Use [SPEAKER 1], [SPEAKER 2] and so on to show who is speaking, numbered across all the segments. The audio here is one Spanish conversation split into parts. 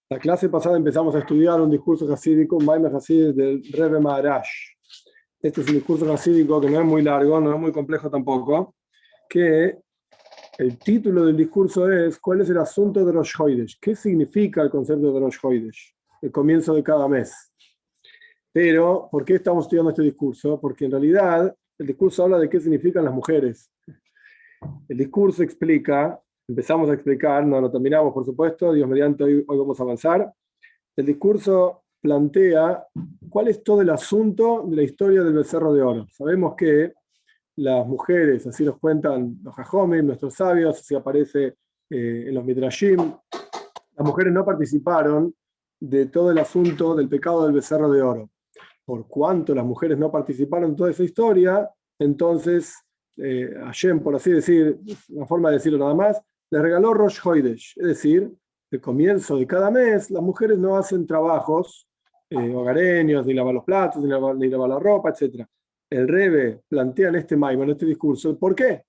[SPEAKER 1] La clase pasada empezamos a estudiar un discurso hasídico, un Maimer Hasid del Rebbe Maharash. Este es un discurso hasídico que no es muy largo, no es muy complejo tampoco, que el título del discurso es ¿cuál es el asunto de Rosh Hodesh? ¿Qué significa el concepto de Rosh Hodesh? El comienzo de cada mes. Pero, ¿por qué estamos estudiando este discurso? Porque en realidad el discurso habla de qué significan las mujeres. El discurso explica, empezamos a explicar, no lo terminamos por supuesto, Dios mediante hoy vamos a avanzar. El discurso plantea cuál es todo el asunto de la historia del becerro de oro. Sabemos que las mujeres, así nos cuentan los Jajomim, nuestros sabios, así aparece en los Midrashim, las mujeres no participaron de todo el asunto del pecado del becerro de oro. Por cuanto las mujeres no participaron en toda esa historia, entonces Hashem, por así decir, una forma de decirlo nada más, les regaló Rosh Hodesh, es decir, el comienzo de cada mes, las mujeres no hacen trabajos hogareños, ni lavar los platos, ni lavar la ropa, etc. El Rebbe plantea en este Maimon, en este discurso, ¿por qué?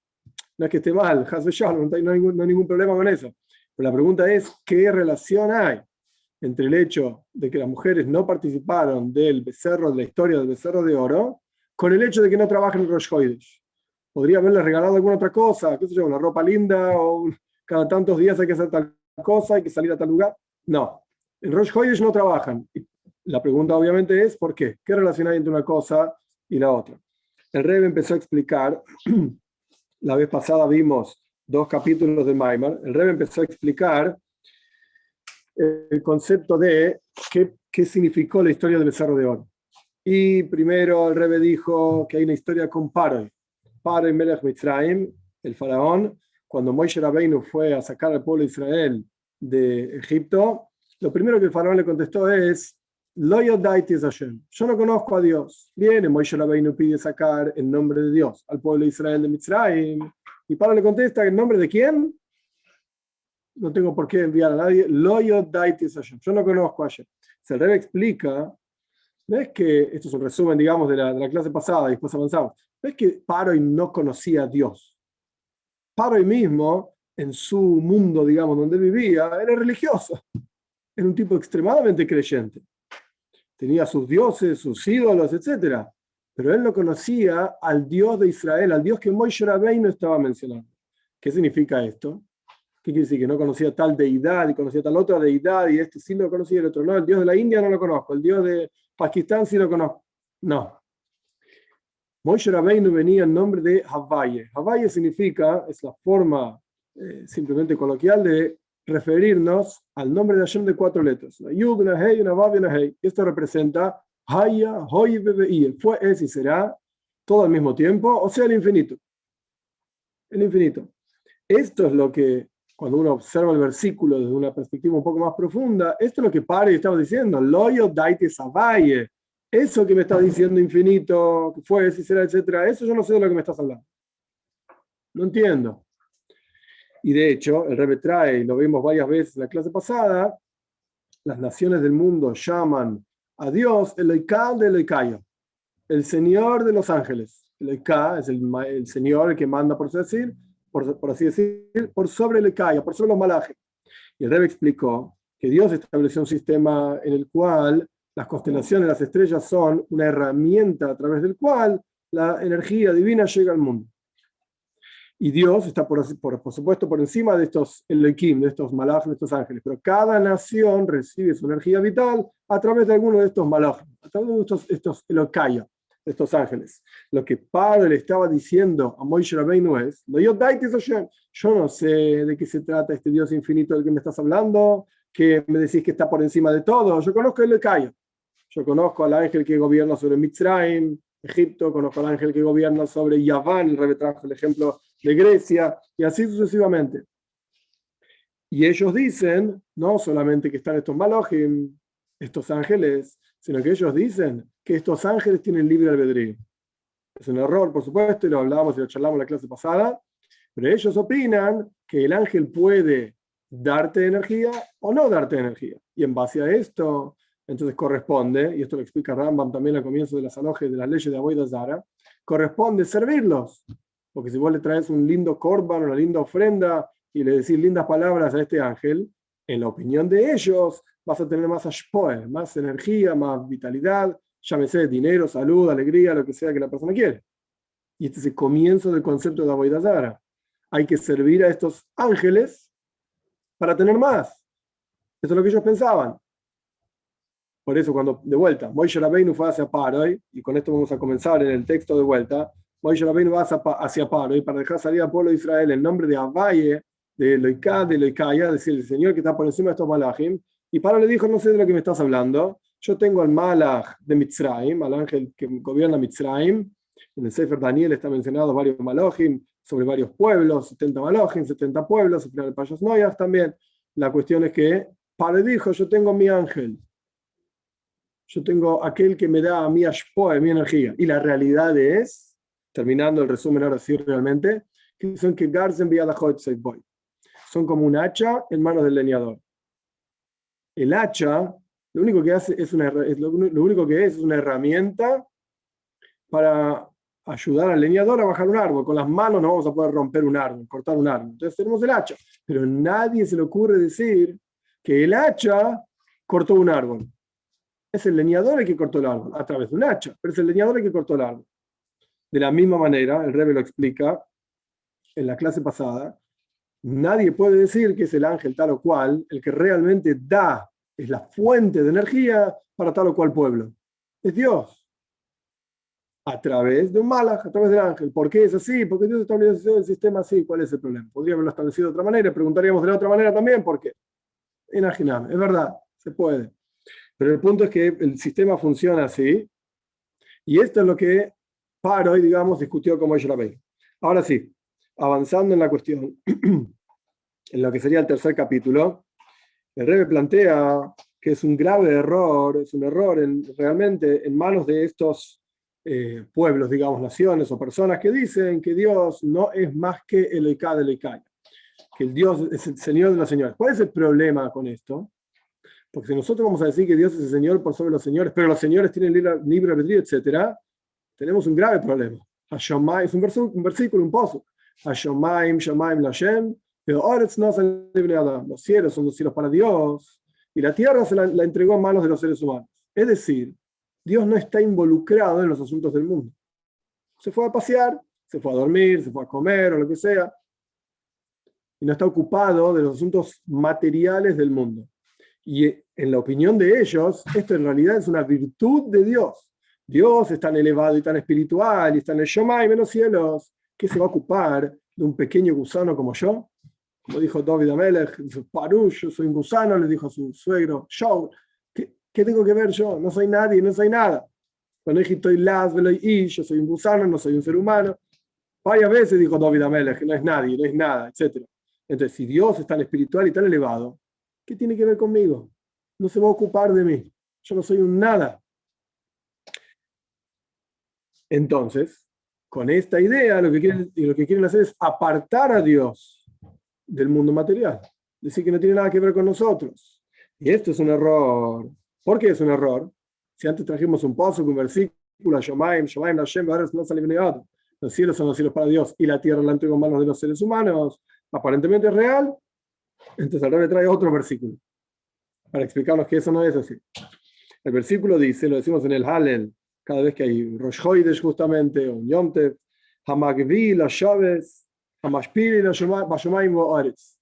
[SPEAKER 1] No es que esté mal, no hay ningún problema con eso. Pero la pregunta es, ¿qué relación hay entre el hecho de que las mujeres no participaron del becerro, de la historia del becerro de oro, con el hecho de que no trabajan en Rosh Hodesh? Podría haberles regalado alguna otra cosa, qué sé yo, una ropa linda, o cada tantos días hay que hacer tal cosa, hay que salir a tal lugar. No, en Rosh Hodesh no trabajan. Y la pregunta obviamente es, ¿por qué? ¿Qué relación hay entre una cosa y la otra? El Rebbe empezó a explicar, la vez pasada vimos 2 capítulos de Maimar, el Rebbe empezó a explicar el concepto de qué significó la historia del becerro de oro. Y primero el Rebbe dijo que hay una historia con Paroi Melech Mitzrayim, el faraón, cuando Moshe Rabbeinu fue a sacar al pueblo de Israel de Egipto, lo primero que el faraón le contestó es Lo yodaiti es Hashem, yo no conozco a Dios. Viene Moshe Rabbeinu, pide sacar en nombre de Dios al pueblo de Israel de Mitzrayim, y Paro le contesta ¿en nombre de quién? No tengo por qué enviar a nadie. Lo yodaiti es Hashem, yo no conozco a Hashem. Se el Rebbe explica, no es que, esto es un resumen digamos de la clase pasada y después avanzamos, no es que Paroi no conocía a Dios. Paroi mismo, en su mundo, digamos, donde vivía, era religioso. Era un tipo extremadamente creyente. Tenía sus dioses, sus ídolos, etc. Pero él no conocía al Dios de Israel, al Dios que Moshe Rabbeinu estaba mencionando. ¿Qué significa esto? ¿Qué quiere decir? Que no conocía tal deidad y conocía tal otra deidad y este sí lo conocía y el otro no. El Dios de la India no lo conozco, el Dios de Pakistán sí lo conozco. No. Moshe Rabbeinu venía en nombre de Havaye. Havaye significa, es la forma simplemente coloquial de referirnos al nombre de Hashem de 4 letras. Una Yud, una Hei, una Vav y una Hei. Esto representa Haya, Hoy, Bebe, fue, es y será, todo al mismo tiempo, o sea, el infinito. El infinito. Esto es lo que, cuando uno observa el versículo desde una perspectiva un poco más profunda, esto es lo que Pare estaba diciendo. Loyo daite Savaye. Eso que me estás diciendo infinito, que fue, si será, etcétera, eso yo no sé de lo que me estás hablando. No entiendo. Y de hecho, el Rebbe trae, y lo vimos varias veces en la clase pasada, las naciones del mundo llaman a Dios Eloiká de Eloikaya, el Señor de los ángeles. Eloiká es el Señor, el que manda, por así decir, por sobre Eloikaya, por sobre los malajes. Y el Rebbe explicó que Dios estableció un sistema en el cual las constelaciones, las estrellas son una herramienta a través del cual la energía divina llega al mundo. Y Dios está, por supuesto, por encima de estos Elohim, de estos malach, de estos ángeles. Pero cada nación recibe su energía vital a través de alguno de estos malach, a través de estos Elokaya, de estos ángeles. Lo que Padre le estaba diciendo a Moshe Rabbeinu es, yo no sé de qué se trata este Dios infinito del que me estás hablando, que me decís que está por encima de todo. Yo conozco el Elokaya. Yo conozco al ángel que gobierna sobre Mitzrayim, Egipto, conozco al ángel que gobierna sobre Yaván, el Rebbe trajo el ejemplo de Grecia, y así sucesivamente. Y ellos dicen, no solamente que están estos malojim, estos ángeles, sino que ellos dicen que estos ángeles tienen libre albedrío. Es un error, por supuesto, y lo hablábamos y lo charlamos en la clase pasada, pero ellos opinan que el ángel puede darte energía o no darte energía. Y en base a esto, entonces corresponde, y esto lo explica Rambam también al comienzo de las alojes de las leyes de Avodah Zara, corresponde servirlos. Porque si vos le traes un lindo korban, una linda ofrenda, y le decís lindas palabras a este ángel, en la opinión de ellos, vas a tener más ashpoe, más energía, más vitalidad, llámese dinero, salud, alegría, lo que sea que la persona quiere. Y este es el comienzo del concepto de Avodah Zarah. Hay que servir a estos ángeles para tener más. Eso es lo que ellos pensaban. Por eso, cuando, de vuelta, Moishe Rabbeinu fue hacia Paroi, y con esto vamos a comenzar en el texto de vuelta, Moishe Rabbeinu va hacia Paroi para dejar salir al pueblo de Israel en nombre de Abaye, de Eloiká, de Eloikaya, es decir, el Señor que está por encima de estos malachim. Y Paro le dijo, no sé de lo que me estás hablando, yo tengo al malach de Mitzrayim, al ángel que gobierna Mitzrayim. En el Sefer Daniel está mencionado varios malachim sobre varios pueblos, 70 malachim, 70 pueblos, al final de Payas Noyas también. La cuestión es que Paro dijo, yo tengo mi ángel. Yo tengo aquel que me da a mi ashpoe, mi energía. Y la realidad es, terminando el resumen ahora sí realmente, que son que Garzen Boy. Son como un hacha en manos del leñador. El hacha, lo único que hace es una herramienta para ayudar al leñador a bajar un árbol. Con las manos no vamos a poder romper un árbol, cortar un árbol. Entonces tenemos el hacha. Pero a nadie se le ocurre decir que el hacha cortó un árbol. Es el leñador el que cortó el árbol, a través de un hacha, pero es el leñador el que cortó el árbol. De la misma manera, el Rebbe lo explica en la clase pasada, nadie puede decir que es el ángel tal o cual el que realmente da, es la fuente de energía para tal o cual pueblo. Es Dios. A través de un malach, a través del ángel. ¿Por qué es así? Porque Dios estableció el sistema así. ¿Cuál es el problema? Podría haberlo establecido de otra manera. Preguntaríamos de la otra manera también. ¿Por qué? Imaginame. Es verdad. Se puede. Pero el punto es que el sistema funciona así, y esto es lo que Paroi, digamos, discutió con Moshe Rabbeinu. Ahora sí, avanzando en la cuestión, en lo que sería el tercer capítulo, el Rebbe plantea que es un grave error, es un error realmente en manos de estos pueblos, digamos, naciones o personas que dicen que Dios no es más que el Eloiká de Eloikaya, que el Dios es el Señor de los señores. ¿Cuál es el problema con esto? Porque si nosotros vamos a decir que Dios es el Señor por sobre los señores, pero los señores tienen libre albedrío, etc., tenemos un grave problema. Hashomayim, es un versículo, un pozo. Hashomayim, Shomayim Lashem, los cielos son los cielos para Dios, y la tierra se la entregó en manos de los seres humanos. Es decir, Dios no está involucrado en los asuntos del mundo. Se fue a pasear, se fue a dormir, se fue a comer o lo que sea, y no está ocupado de los asuntos materiales del mundo. Y en la opinión de ellos, esto en realidad es una virtud de Dios. Dios es tan elevado y tan espiritual y está en el Shomai, en los cielos, que se va a ocupar de un pequeño gusano como yo. Como dijo David Amelech, Parush, yo soy un gusano, le dijo a su suegro, yo, ¿qué tengo que ver yo? No soy nadie, no soy nada. Cuando dije, yo soy un gusano, no soy un ser humano. Varias veces dijo David Amelech, no es nadie, no es nada, etc. Entonces, si Dios es tan espiritual y tan elevado, ¿qué tiene que ver conmigo? No se va a ocupar de mí. Yo no soy un nada. Entonces, con esta idea, lo que quieren hacer es apartar a Dios del mundo material. Decir que no tiene nada que ver con nosotros. Y esto es un error. ¿Por qué es un error? Si antes trajimos un paso, un versículo, Shomayim, Shomayim, Hashem, no sale bien. Los cielos son los cielos para Dios y la tierra la entregó en manos de los seres humanos. Aparentemente es real. Entonces ahora le trae otro versículo para explicarnos que eso no es así. El versículo dice, lo decimos en el Hallel, cada vez que hay Rosh Chodesh justamente, o Yom Tov, Hamagvi la Shaves, Hamashpili la Bashomayim Oaretz.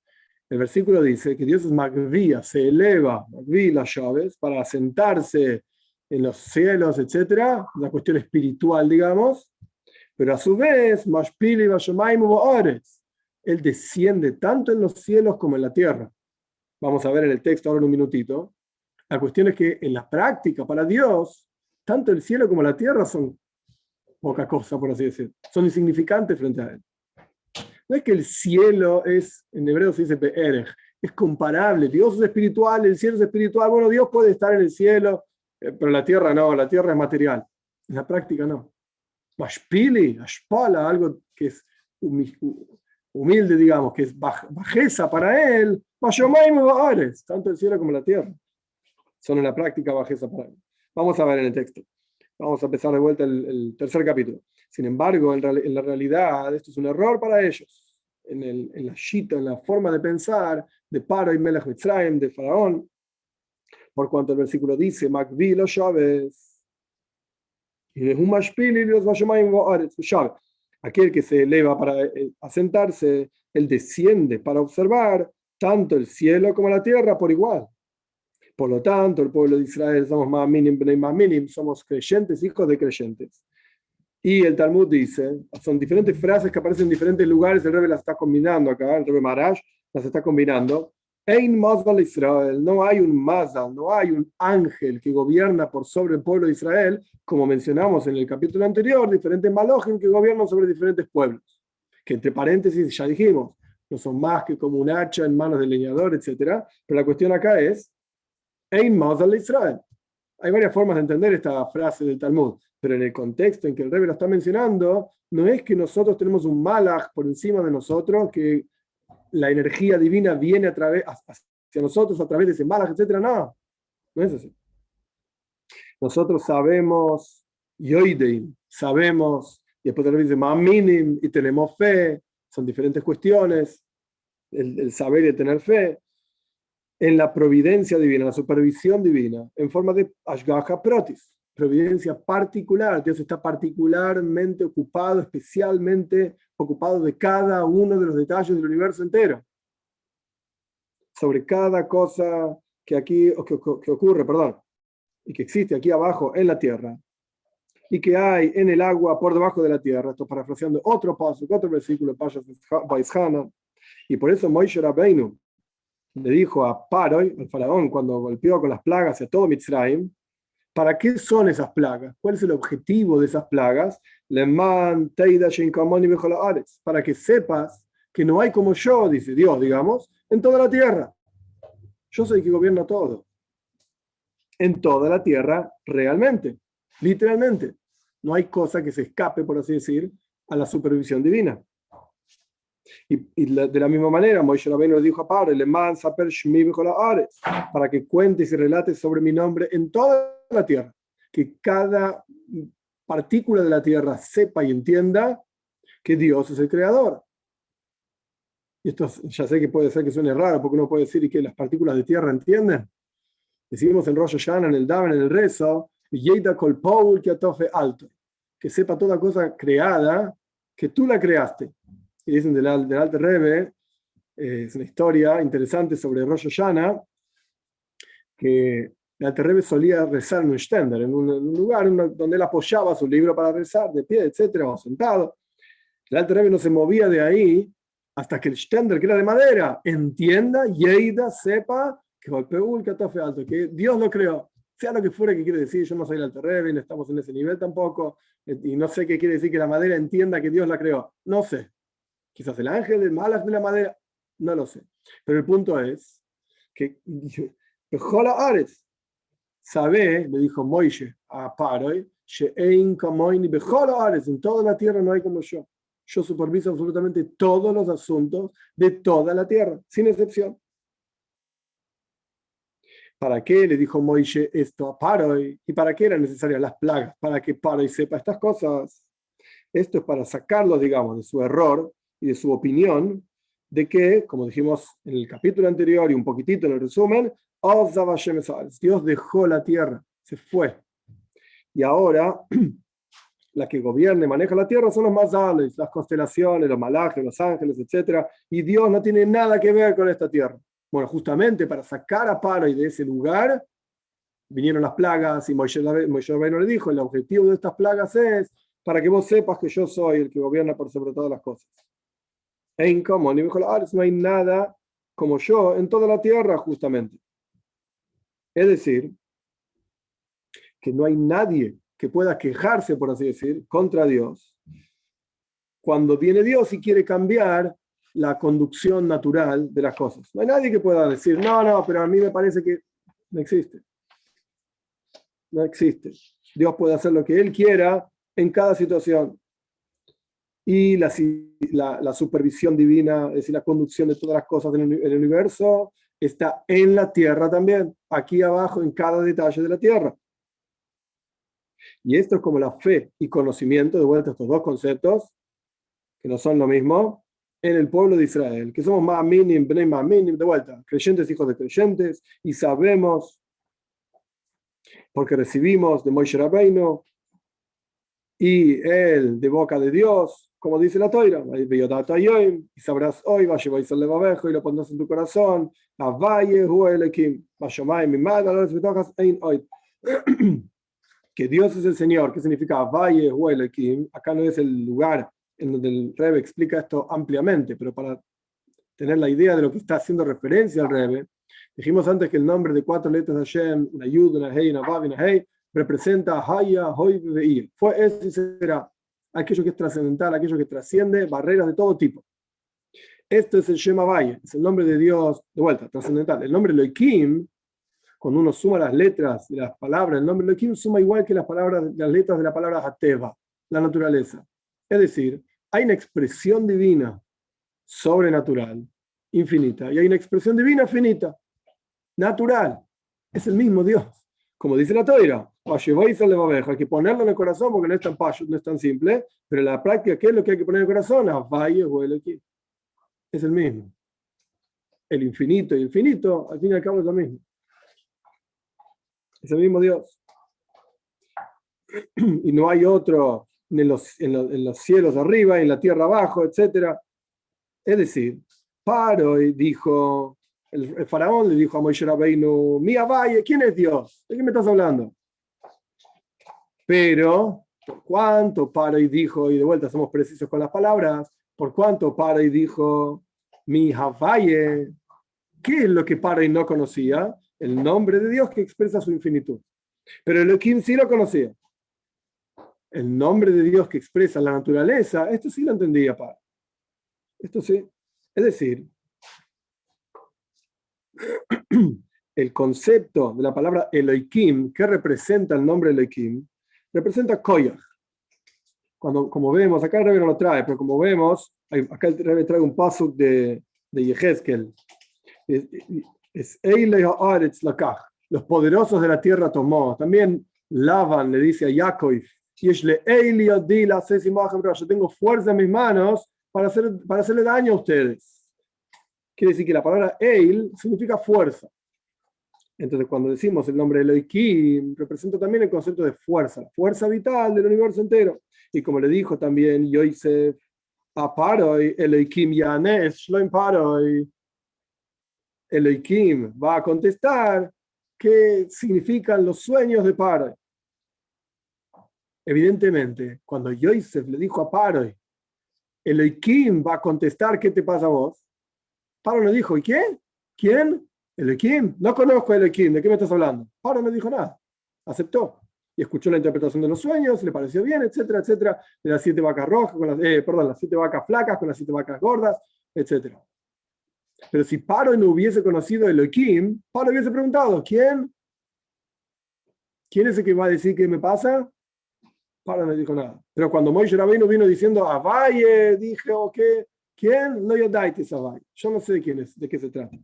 [SPEAKER 1] El versículo dice que Dios es Magvía, se eleva, Magvi la Shaves, para asentarse en los cielos, etc., una cuestión espiritual, digamos, pero a su vez, Mashpili Bashomayim Oaretz, Él desciende tanto en los cielos como en la tierra. Vamos a ver en el texto ahora en un minutito. La cuestión es que en la práctica, para Dios, tanto el cielo como la tierra son poca cosa, por así decir. Son insignificantes frente a Él. No es que el cielo es, en hebreo se dice Be'erech, es comparable. Dios es espiritual, el cielo es espiritual. Bueno, Dios puede estar en el cielo, pero la tierra no, la tierra es material. En la práctica no. Mashpili, Ashpala, algo que es humilde, digamos, que es bajeza para Él, tanto el cielo como la tierra son en la práctica bajeza para Él. Vamos a ver en el texto. Vamos a empezar de vuelta el tercer capítulo. Sin embargo, en la realidad, esto es un error para ellos. En la shita, en la forma de pensar, de Paro y Melech Mitzrayim, de Faraón, por cuanto el versículo dice, Makvi los Shaves, y de Humashpili los Vashamayim Va'aretz Shaves. Aquel que se eleva para asentarse, él desciende para observar tanto el cielo como la tierra por igual. Por lo tanto, el pueblo de Israel somos más minim, somos creyentes, hijos de creyentes. Y el Talmud dice, son diferentes frases que aparecen en diferentes lugares, el Rebbe las está combinando acá, el Rebbe Maharash las está combinando. Ein Mazal Israel, no hay un Mazal, no hay un ángel que gobierna por sobre el pueblo de Israel, como mencionamos en el capítulo anterior, diferentes Malojim que gobiernan sobre diferentes pueblos, que entre paréntesis ya dijimos, no son más que como un hacha en manos del leñador, etc. Pero la cuestión acá es, Ein Mazal Israel. Hay varias formas de entender esta frase del Talmud, pero en el contexto en que el Rebbe lo está mencionando, no es que nosotros tenemos un malach por encima de nosotros, que la energía divina viene hacia nosotros a través de ese malach, etc. No, no es así. Nosotros sabemos, yoidein, sabemos, y después el Rebbe dice, ma'aminim, y tenemos fe, son diferentes cuestiones, el saber y el tener fe, en la providencia divina, la supervisión divina, en forma de ashgaha protis, providencia particular. Dios está particularmente ocupado, especialmente ocupado de cada uno de los detalles del universo entero. Sobre cada cosa que aquí, que ocurre, y que existe aquí abajo en la tierra, y que hay en el agua por debajo de la tierra. Estoy parafraseando otro paso, otro versículo, Parshas Vaishana, y por eso Moshe Rabbeinu le dijo a Paroi, al faraón, cuando golpeó con las plagas a todo Mitzrayim, ¿para qué son esas plagas? ¿Cuál es el objetivo de esas plagas? Para que sepas que no hay como yo, dice Dios, digamos, en toda la tierra. Yo soy el que gobierna todo. En toda la tierra, realmente, literalmente. No hay cosa que se escape, por así decir, a la supervisión divina. De la misma manera, Moshe Rabbeinu le dijo a Pablo, para que cuentes y relates sobre mi nombre en toda la tierra, que cada partícula de la tierra sepa y entienda que Dios es el creador. Y esto ya sé que puede ser que suene raro, porque uno puede decir que las partículas de tierra entienden. Decimos en Rosh Hashanah, en el Daven, en el rezo, que sepa toda cosa creada, que tú la creaste. Y dicen del Alter Rebbe, es una historia interesante sobre Rosh Hashanah, que el Alter Rebbe solía rezar en un stender, en un lugar donde él apoyaba su libro para rezar, de pie, etcétera, o sentado. El Alter Rebbe no se movía de ahí hasta que el stender, que era de madera, entienda, yeida, sepa que Dios lo creó. Sea lo que fuera que quiere decir, yo no soy el Alter Rebbe, no estamos en ese nivel tampoco, y no sé qué quiere decir que la madera entienda que Dios la creó. No sé. Quizás el ángel del malach de la madera, no lo sé. Pero el punto es que sabe, le dijo Moishe a Paroi, en toda la tierra no hay como yo. Yo superviso absolutamente todos los asuntos de toda la tierra, sin excepción. ¿Para qué le dijo Moishe esto a Paroi? ¿Y para qué eran necesarias las plagas? Para que Paroi sepa estas cosas. Esto es para sacarlo, digamos, de su error y de su opinión de que, como dijimos en el capítulo anterior y un poquitito en el resumen, Dios dejó la tierra, se fue. Y ahora, la que gobierna y maneja la tierra son los mazales, las constelaciones, los malajes, los ángeles, etc. Y Dios no tiene nada que ver con esta tierra. Bueno, justamente para sacar a Paroi de ese lugar, vinieron las plagas y Moshe Rabbeinu le dijo, el objetivo de estas plagas es para que vos sepas que yo soy el que gobierna por sobre todas las cosas. En común, y dijo, no hay nada como yo en toda la tierra, justamente. Es decir, que no hay nadie que pueda quejarse, por así decir, contra Dios, cuando viene Dios y quiere cambiar la conducción natural de las cosas. No hay nadie que pueda decir, no, pero a mí me parece que no existe. No existe. Dios puede hacer lo que Él quiera en cada situación. Y la supervisión divina, es decir, la conducción de todas las cosas en el universo, está en la tierra también, aquí abajo, en cada detalle de la tierra. Y esto es como la fe y conocimiento, de vuelta a estos dos conceptos, que no son lo mismo, en el pueblo de Israel, que somos Ma'aminim, Bnei Ma'aminim, de vuelta, creyentes, hijos de creyentes, y sabemos, porque recibimos de Moshe Rabbeinu, y él de boca de Dios, como dice la Toira, y sabrás hoy, y lo pondrás en tu corazón, que Dios es el Señor. ¿Qué significa Valle o Elohim? Acá no es el lugar en donde el Rebbe explica esto ampliamente, pero para tener la idea de lo que está haciendo referencia al Rebbe, dijimos antes que el nombre de 4 letras de Hashem, una Yud, una Hei, una Vav y una Hei, representa Haya, Hoy, Veir. Fue ese y será aquello que es trascendental, aquello que trasciende barreras de todo tipo. Esto es el Shema Valle, es el nombre de Dios, de vuelta, trascendental. El nombre Elohim, cuando uno suma las letras de las palabras, el nombre Elohim suma igual que las letras de la palabra Hateva, la naturaleza. Es decir, hay una expresión divina sobrenatural, infinita, y hay una expresión divina finita, natural. Es el mismo Dios. Como dice la Toira, hay que ponerlo en el corazón porque no es tan no es tan simple, pero en la práctica, ¿qué es lo que hay que poner en el corazón? Es el mismo. El infinito y el finito, al fin y al cabo, es lo mismo. Es el mismo Dios. Y no hay otro en los cielos arriba, en la tierra abajo, etc. Es decir, Paro dijo, el faraón le dijo a Moshe Rabbeinu, Mía Valle, ¿quién es Dios? ¿De qué me estás hablando? Pero, por cuánto Paro dijo, y de vuelta somos precisos con las palabras, por cuánto Paro dijo, Mi Valle, ¿qué es lo que Paro no conocía? El nombre de Dios que expresa su infinitud. Pero Elohim sí lo conocía. El nombre de Dios que expresa la naturaleza, esto sí lo entendía Paro. Esto sí. Es decir, el concepto de la palabra Elohim, que representa el nombre Elohim, representa Koyach. Como vemos, acá el Rebbe no lo trae, pero como vemos, acá el Rebbe trae un pasuk de Yehezkel. Es Eilei haaretz lakach, los poderosos de la tierra tomó. También Lavan le dice a Jacob, yo tengo fuerza en mis manos para hacerle daño a ustedes. Quiere decir que la palabra Eil significa fuerza. Entonces, cuando decimos el nombre Elohim, representa también el concepto de fuerza, la fuerza vital del universo entero. Y como le dijo también Yosef a Paroi, Elohim Yanes, Shloim Paroi, Elohim va a contestar qué significan los sueños de Paroi. Evidentemente, cuando Yosef le dijo a Paroi, Elohim va a contestar qué te pasa a vos, Paro no dijo, ¿y quién? ¿Quién? Elohim. No conozco a Elohim, ¿de qué me estás hablando? Paro no dijo nada, aceptó. Y escuchó la interpretación de los sueños, le pareció bien, etcétera, etcétera, de las 7 vacas rojas, las 7 vacas flacas con las 7 vacas gordas, etcétera. Pero si Paro no hubiese conocido a Elohim, Paro hubiese preguntado, ¿quién? ¿Quién es el que va a decir qué me pasa? Paro no dijo nada. Pero cuando Moshe Rabbeinu vino diciendo, a Valle, dije, ok, ¿quién? No yodaitis a Valle. Yo no sé de quién es, de qué se trata.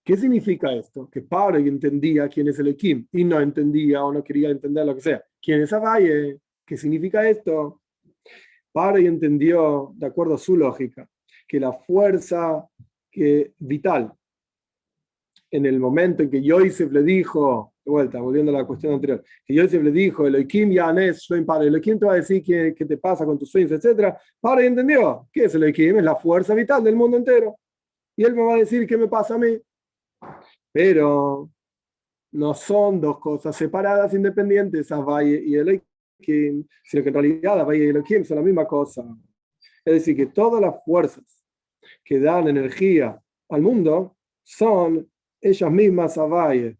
[SPEAKER 1] ¿Qué significa esto? Que Pablo entendía quién es Elohim y no entendía o no quería entender lo que sea. ¿Quién es Abaye? ¿Qué significa esto? Pablo entendió, de acuerdo a su lógica, que la fuerza vital, en el momento en que Yosef le dijo, de vuelta, volviendo a la cuestión anterior, que Yosef le dijo, Elohim Yanes, Elohim te va a decir qué te pasa con tus sueños, etc. Pablo entendió, ¿qué es Elohim? Es la fuerza vital del mundo entero. Y él me va a decir qué me pasa a mí. Pero no son dos cosas separadas, independientes, Avaye y Elohim, sino que en realidad Avaye y Elohim son la misma cosa. Es decir, que todas las fuerzas que dan energía al mundo son ellas mismas Avaye.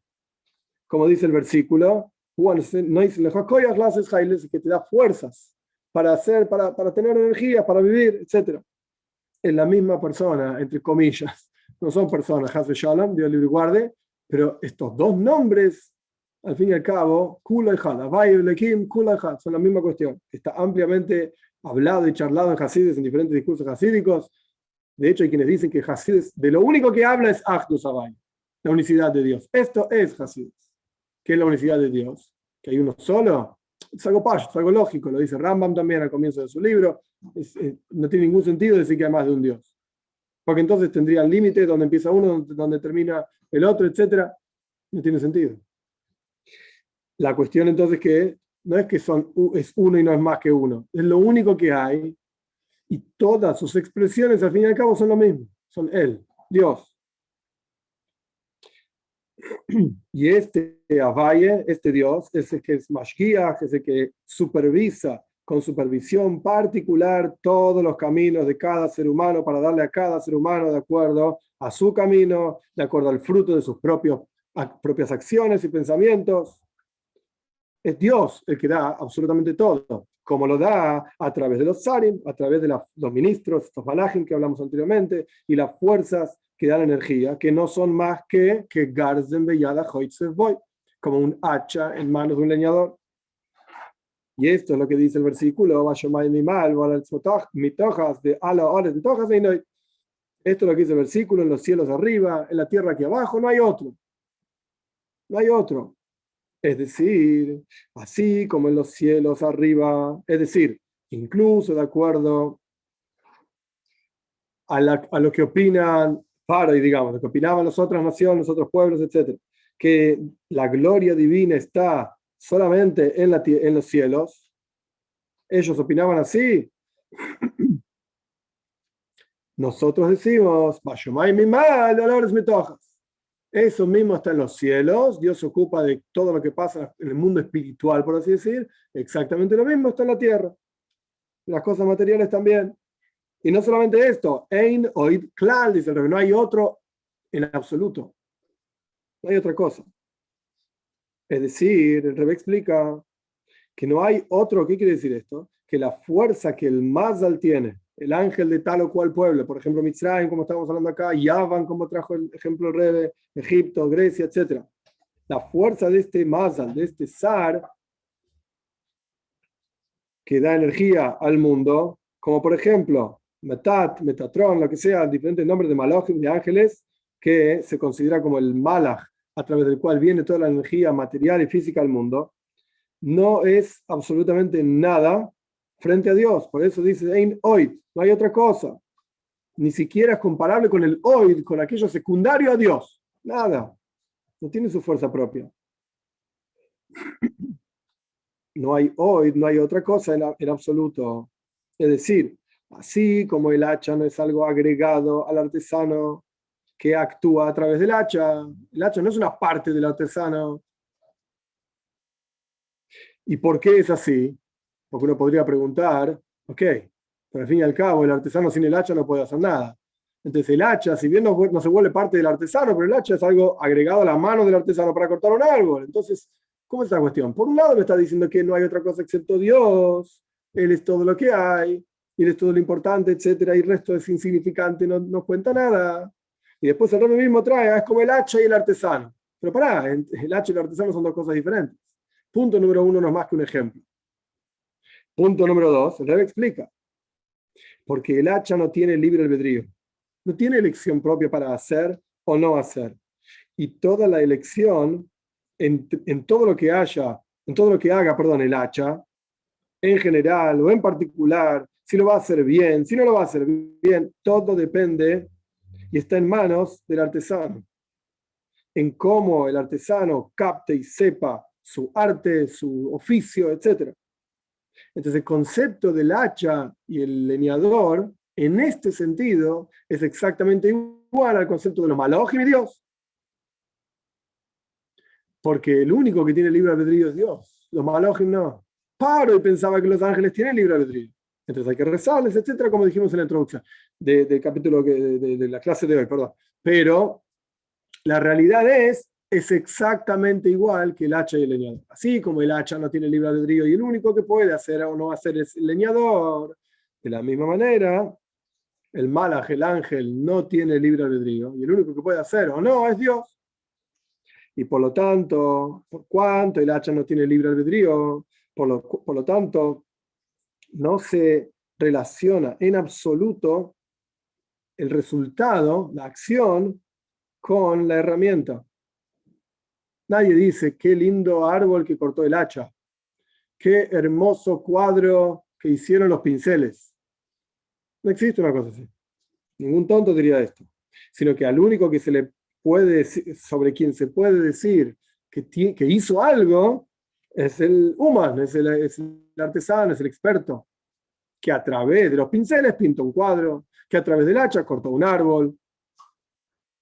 [SPEAKER 1] Como dice el versículo, que te da fuerzas para tener energía, para vivir, etc. Es la misma persona, entre comillas. No son personas, Haz Shalom, Dios libre y guarde, pero estos dos nombres, al fin y al cabo, Kula y Had, Avay y Elohim, Kula y Had, son la misma cuestión. Está ampliamente hablado y charlado en Hasides, en diferentes discursos hasídicos. De hecho, hay quienes dicen que Hasides, de lo único que habla es Achdus Avay, la unicidad de Dios. Esto es Hasides. ¿Qué es la unicidad de Dios? ¿Que hay uno solo? Es algo payo, es algo lógico, lo dice Rambam también al comienzo de su libro. No tiene ningún sentido decir que hay más de un Dios. Porque entonces tendría el límite donde empieza uno, donde termina el otro, etc. No tiene sentido. La cuestión entonces que no es que es uno y no es más que uno, es lo único que hay y todas sus expresiones al fin y al cabo son lo mismo, son Él, Dios. Y este Avaye, este Dios, es el que es Mashgiach, es el que supervisa con supervisión particular todos los caminos de cada ser humano para darle a cada ser humano de acuerdo a su camino, de acuerdo al fruto de sus propias acciones y pensamientos. Es Dios el que da absolutamente todo, como lo da a través de los sarim, a través de los ministros, estos malajim que hablamos anteriormente, y las fuerzas que dan energía, que no son más que Garzen Beyada Hoitzev Boy, como un hacha en manos de un leñador. Y esto es lo que dice el versículo, esto es lo que dice el versículo, en los cielos arriba, en la tierra aquí abajo, no hay otro. No hay otro. Es decir, así como en los cielos arriba, es decir, incluso de acuerdo a lo que opinan Faraday, digamos, lo que opinaban las otras naciones, los otros pueblos, etc., que la gloria divina está solamente en los cielos, ellos opinaban así. Nosotros decimos, eso mismo está en los cielos, Dios se ocupa de todo lo que pasa en el mundo espiritual, por así decir, exactamente lo mismo está en la tierra, las cosas materiales también. Y no solamente esto, Ein Oid Klal, dice el Rebbe, no hay otro en absoluto, no hay otra cosa. Es decir, el Rebbe explica que no hay otro, ¿qué quiere decir esto? Que la fuerza que el Mazal tiene, el ángel de tal o cual pueblo, por ejemplo, Mitzrayim, como estamos hablando acá, Yavan, como trajo el ejemplo Rebbe, Egipto, Grecia, etc. La fuerza de este Mazal, de este Zar, que da energía al mundo, como por ejemplo, Metat, Metatron, lo que sea, diferentes nombres de Malachim, de ángeles, que se considera como el Malach, a través del cual viene toda la energía material y física al mundo, no es absolutamente nada frente a Dios. Por eso dice, Ein Oid, no hay otra cosa. Ni siquiera es comparable con el Oid, con aquello secundario a Dios. Nada. No tiene su fuerza propia. No hay Oid, no hay otra cosa en absoluto. Es decir, así como el hacha no es algo agregado al artesano que actúa a través del hacha, el hacha no es una parte del artesano. ¿Y por qué es así? Porque uno podría preguntar, ok, pero al fin y al cabo el artesano sin el hacha no puede hacer nada. Entonces el hacha, si bien no se vuelve parte del artesano, pero el hacha es algo agregado a la mano del artesano para cortar un árbol. Entonces, ¿cómo es esta cuestión? Por un lado me está diciendo que no hay otra cosa excepto Dios, Él es todo lo que hay, Él es todo lo importante, etcétera, y el resto es insignificante, no cuenta nada. Y después el Rebbe mismo trae, es como el hacha y el artesano. Pero pará, el hacha y el artesano son dos cosas diferentes. Punto número uno no es más que un ejemplo. Punto número dos, el Rebbe explica, porque el hacha no tiene libre albedrío, no tiene elección propia para hacer o no hacer. Y toda la elección en todo lo que en todo lo que haga, perdón, el hacha, en general o en particular, si lo va a hacer bien, si no lo va a hacer bien, todo depende y está en manos del artesano. En cómo el artesano capte y sepa su arte, su oficio, etc. Entonces el concepto del hacha y el leñador, en este sentido, es exactamente igual al concepto de los malojim y Dios. Porque el único que tiene libre albedrío es Dios. Los malojim no. Paro y pensaba que los ángeles tienen libre albedrío. Entonces hay que rezarles, etcétera, como dijimos en la introducción del capítulo de la clase de hoy, perdón. Pero la realidad es exactamente igual que el hacha y el leñador. Así como el hacha no tiene libre albedrío y el único que puede hacer o no hacer es el leñador, de la misma manera, el malaj, el ángel, no tiene libre albedrío y el único que puede hacer o no es Dios. Y por lo tanto, por cuanto el hacha no tiene libre albedrío, por lo tanto, no se relaciona en absoluto el resultado, la acción, con la herramienta. Nadie dice, qué lindo árbol que cortó el hacha. qué hermoso cuadro que hicieron los pinceles. No existe una cosa así. Ningún tonto diría esto. Sino que al único que se le puede decir, sobre quien se puede decir que hizo algo, es el human, es el artesano, es el experto, que a través de los pinceles pintó un cuadro, que a través del hacha cortó un árbol.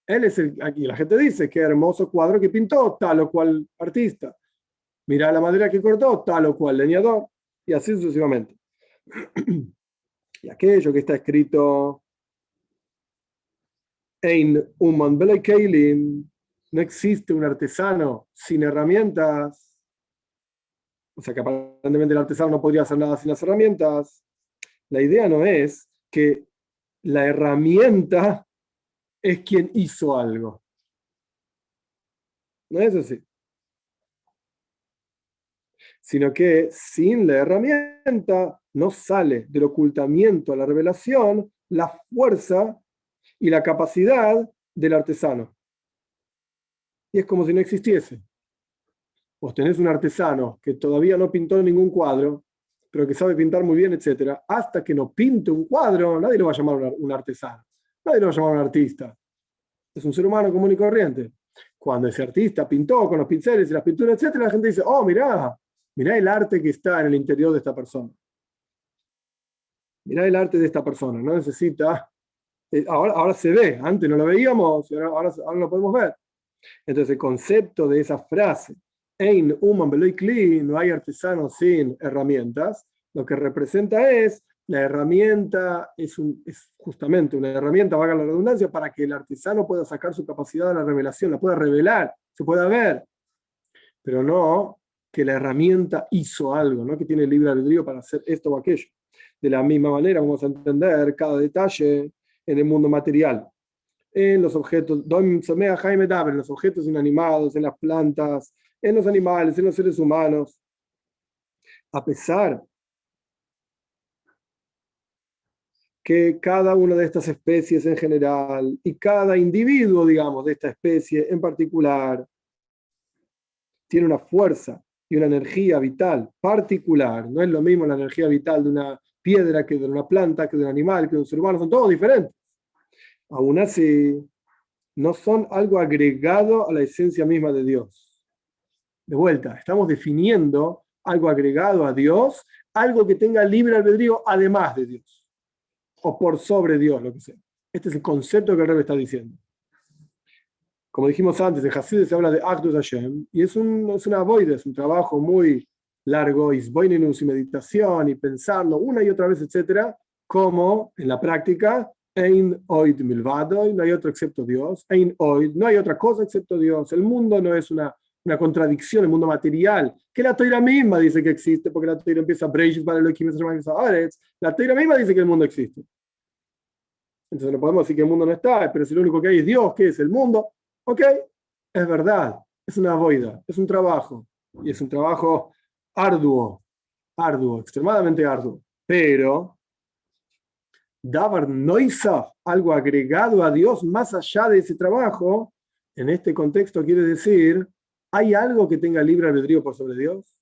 [SPEAKER 1] Él es aquí la gente dice, qué hermoso cuadro que pintó tal o cual artista. Mira la madera que cortó tal o cual leñador, y así sucesivamente. Y aquello que está escrito Ein Uman Belei Keilim, no existe un artesano sin herramientas, o sea que aparentemente el artesano no podría hacer nada sin las herramientas. La idea no es que la herramienta es quien hizo algo. No es así. Sino que sin la herramienta no sale del ocultamiento a la revelación la fuerza y la capacidad del artesano. Y es como si no existiese. Vos tenés un artesano que todavía no pintó ningún cuadro, pero que sabe pintar muy bien, etc. Hasta que no pinte un cuadro, nadie lo va a llamar un artesano, nadie lo va a llamar un artista. Es un ser humano común y corriente. Cuando ese artista pintó con los pinceles y las pinturas, etc., la gente dice, oh, mirá el arte que está en el interior de esta persona. Mirá el arte de esta persona, no necesita... Ahora se ve, antes no lo veíamos, ahora lo podemos ver. Entonces el concepto de esa frase, Ein Uman Beloi Kli, no hay artesano sin herramientas, lo que representa es, la herramienta es justamente una herramienta, valga la redundancia, para que el artesano pueda sacar su capacidad de la revelación, la pueda revelar, se pueda ver, pero no que la herramienta hizo algo, no que tiene libre albedrío para hacer esto o aquello. De la misma manera vamos a entender cada detalle en el mundo material. En los objetos, en los objetos inanimados, en las plantas, en los animales, en los seres humanos. A pesar que cada una de estas especies en general y cada individuo, digamos, de esta especie en particular, tiene una fuerza y una energía vital particular. No es lo mismo la energía vital de una piedra que de una planta, que de un animal, que de un ser humano, son todos diferentes. Aún así, no son algo agregado a la esencia misma de Dios. De vuelta, estamos definiendo algo agregado a Dios, algo que tenga libre albedrío además de Dios, o por sobre Dios, lo que sea. Este es el concepto que el Rebbe está diciendo. Como dijimos antes, en Hasidus se habla de Achdus Hashem, y es una avoida, es un trabajo muy largo, isboinenus y meditación, y pensarlo una y otra vez, etcétera, como en la práctica, Ein oid milvado, no hay otro excepto Dios, Ein oid, no hay otra cosa excepto Dios. El mundo no es una contradicción, el mundo material, que la Torah misma dice que existe, porque la Torah empieza la Torah misma dice que el mundo existe. Entonces no podemos decir que el mundo no está, pero si lo único que hay es Dios, ¿qué es el mundo? Ok, es verdad, es una avoida, es un trabajo, y es un trabajo arduo, extremadamente arduo, pero Davar Noisaf, algo agregado a Dios más allá de ese trabajo, en este contexto quiere decir, ¿hay algo que tenga libre albedrío por sobre Dios?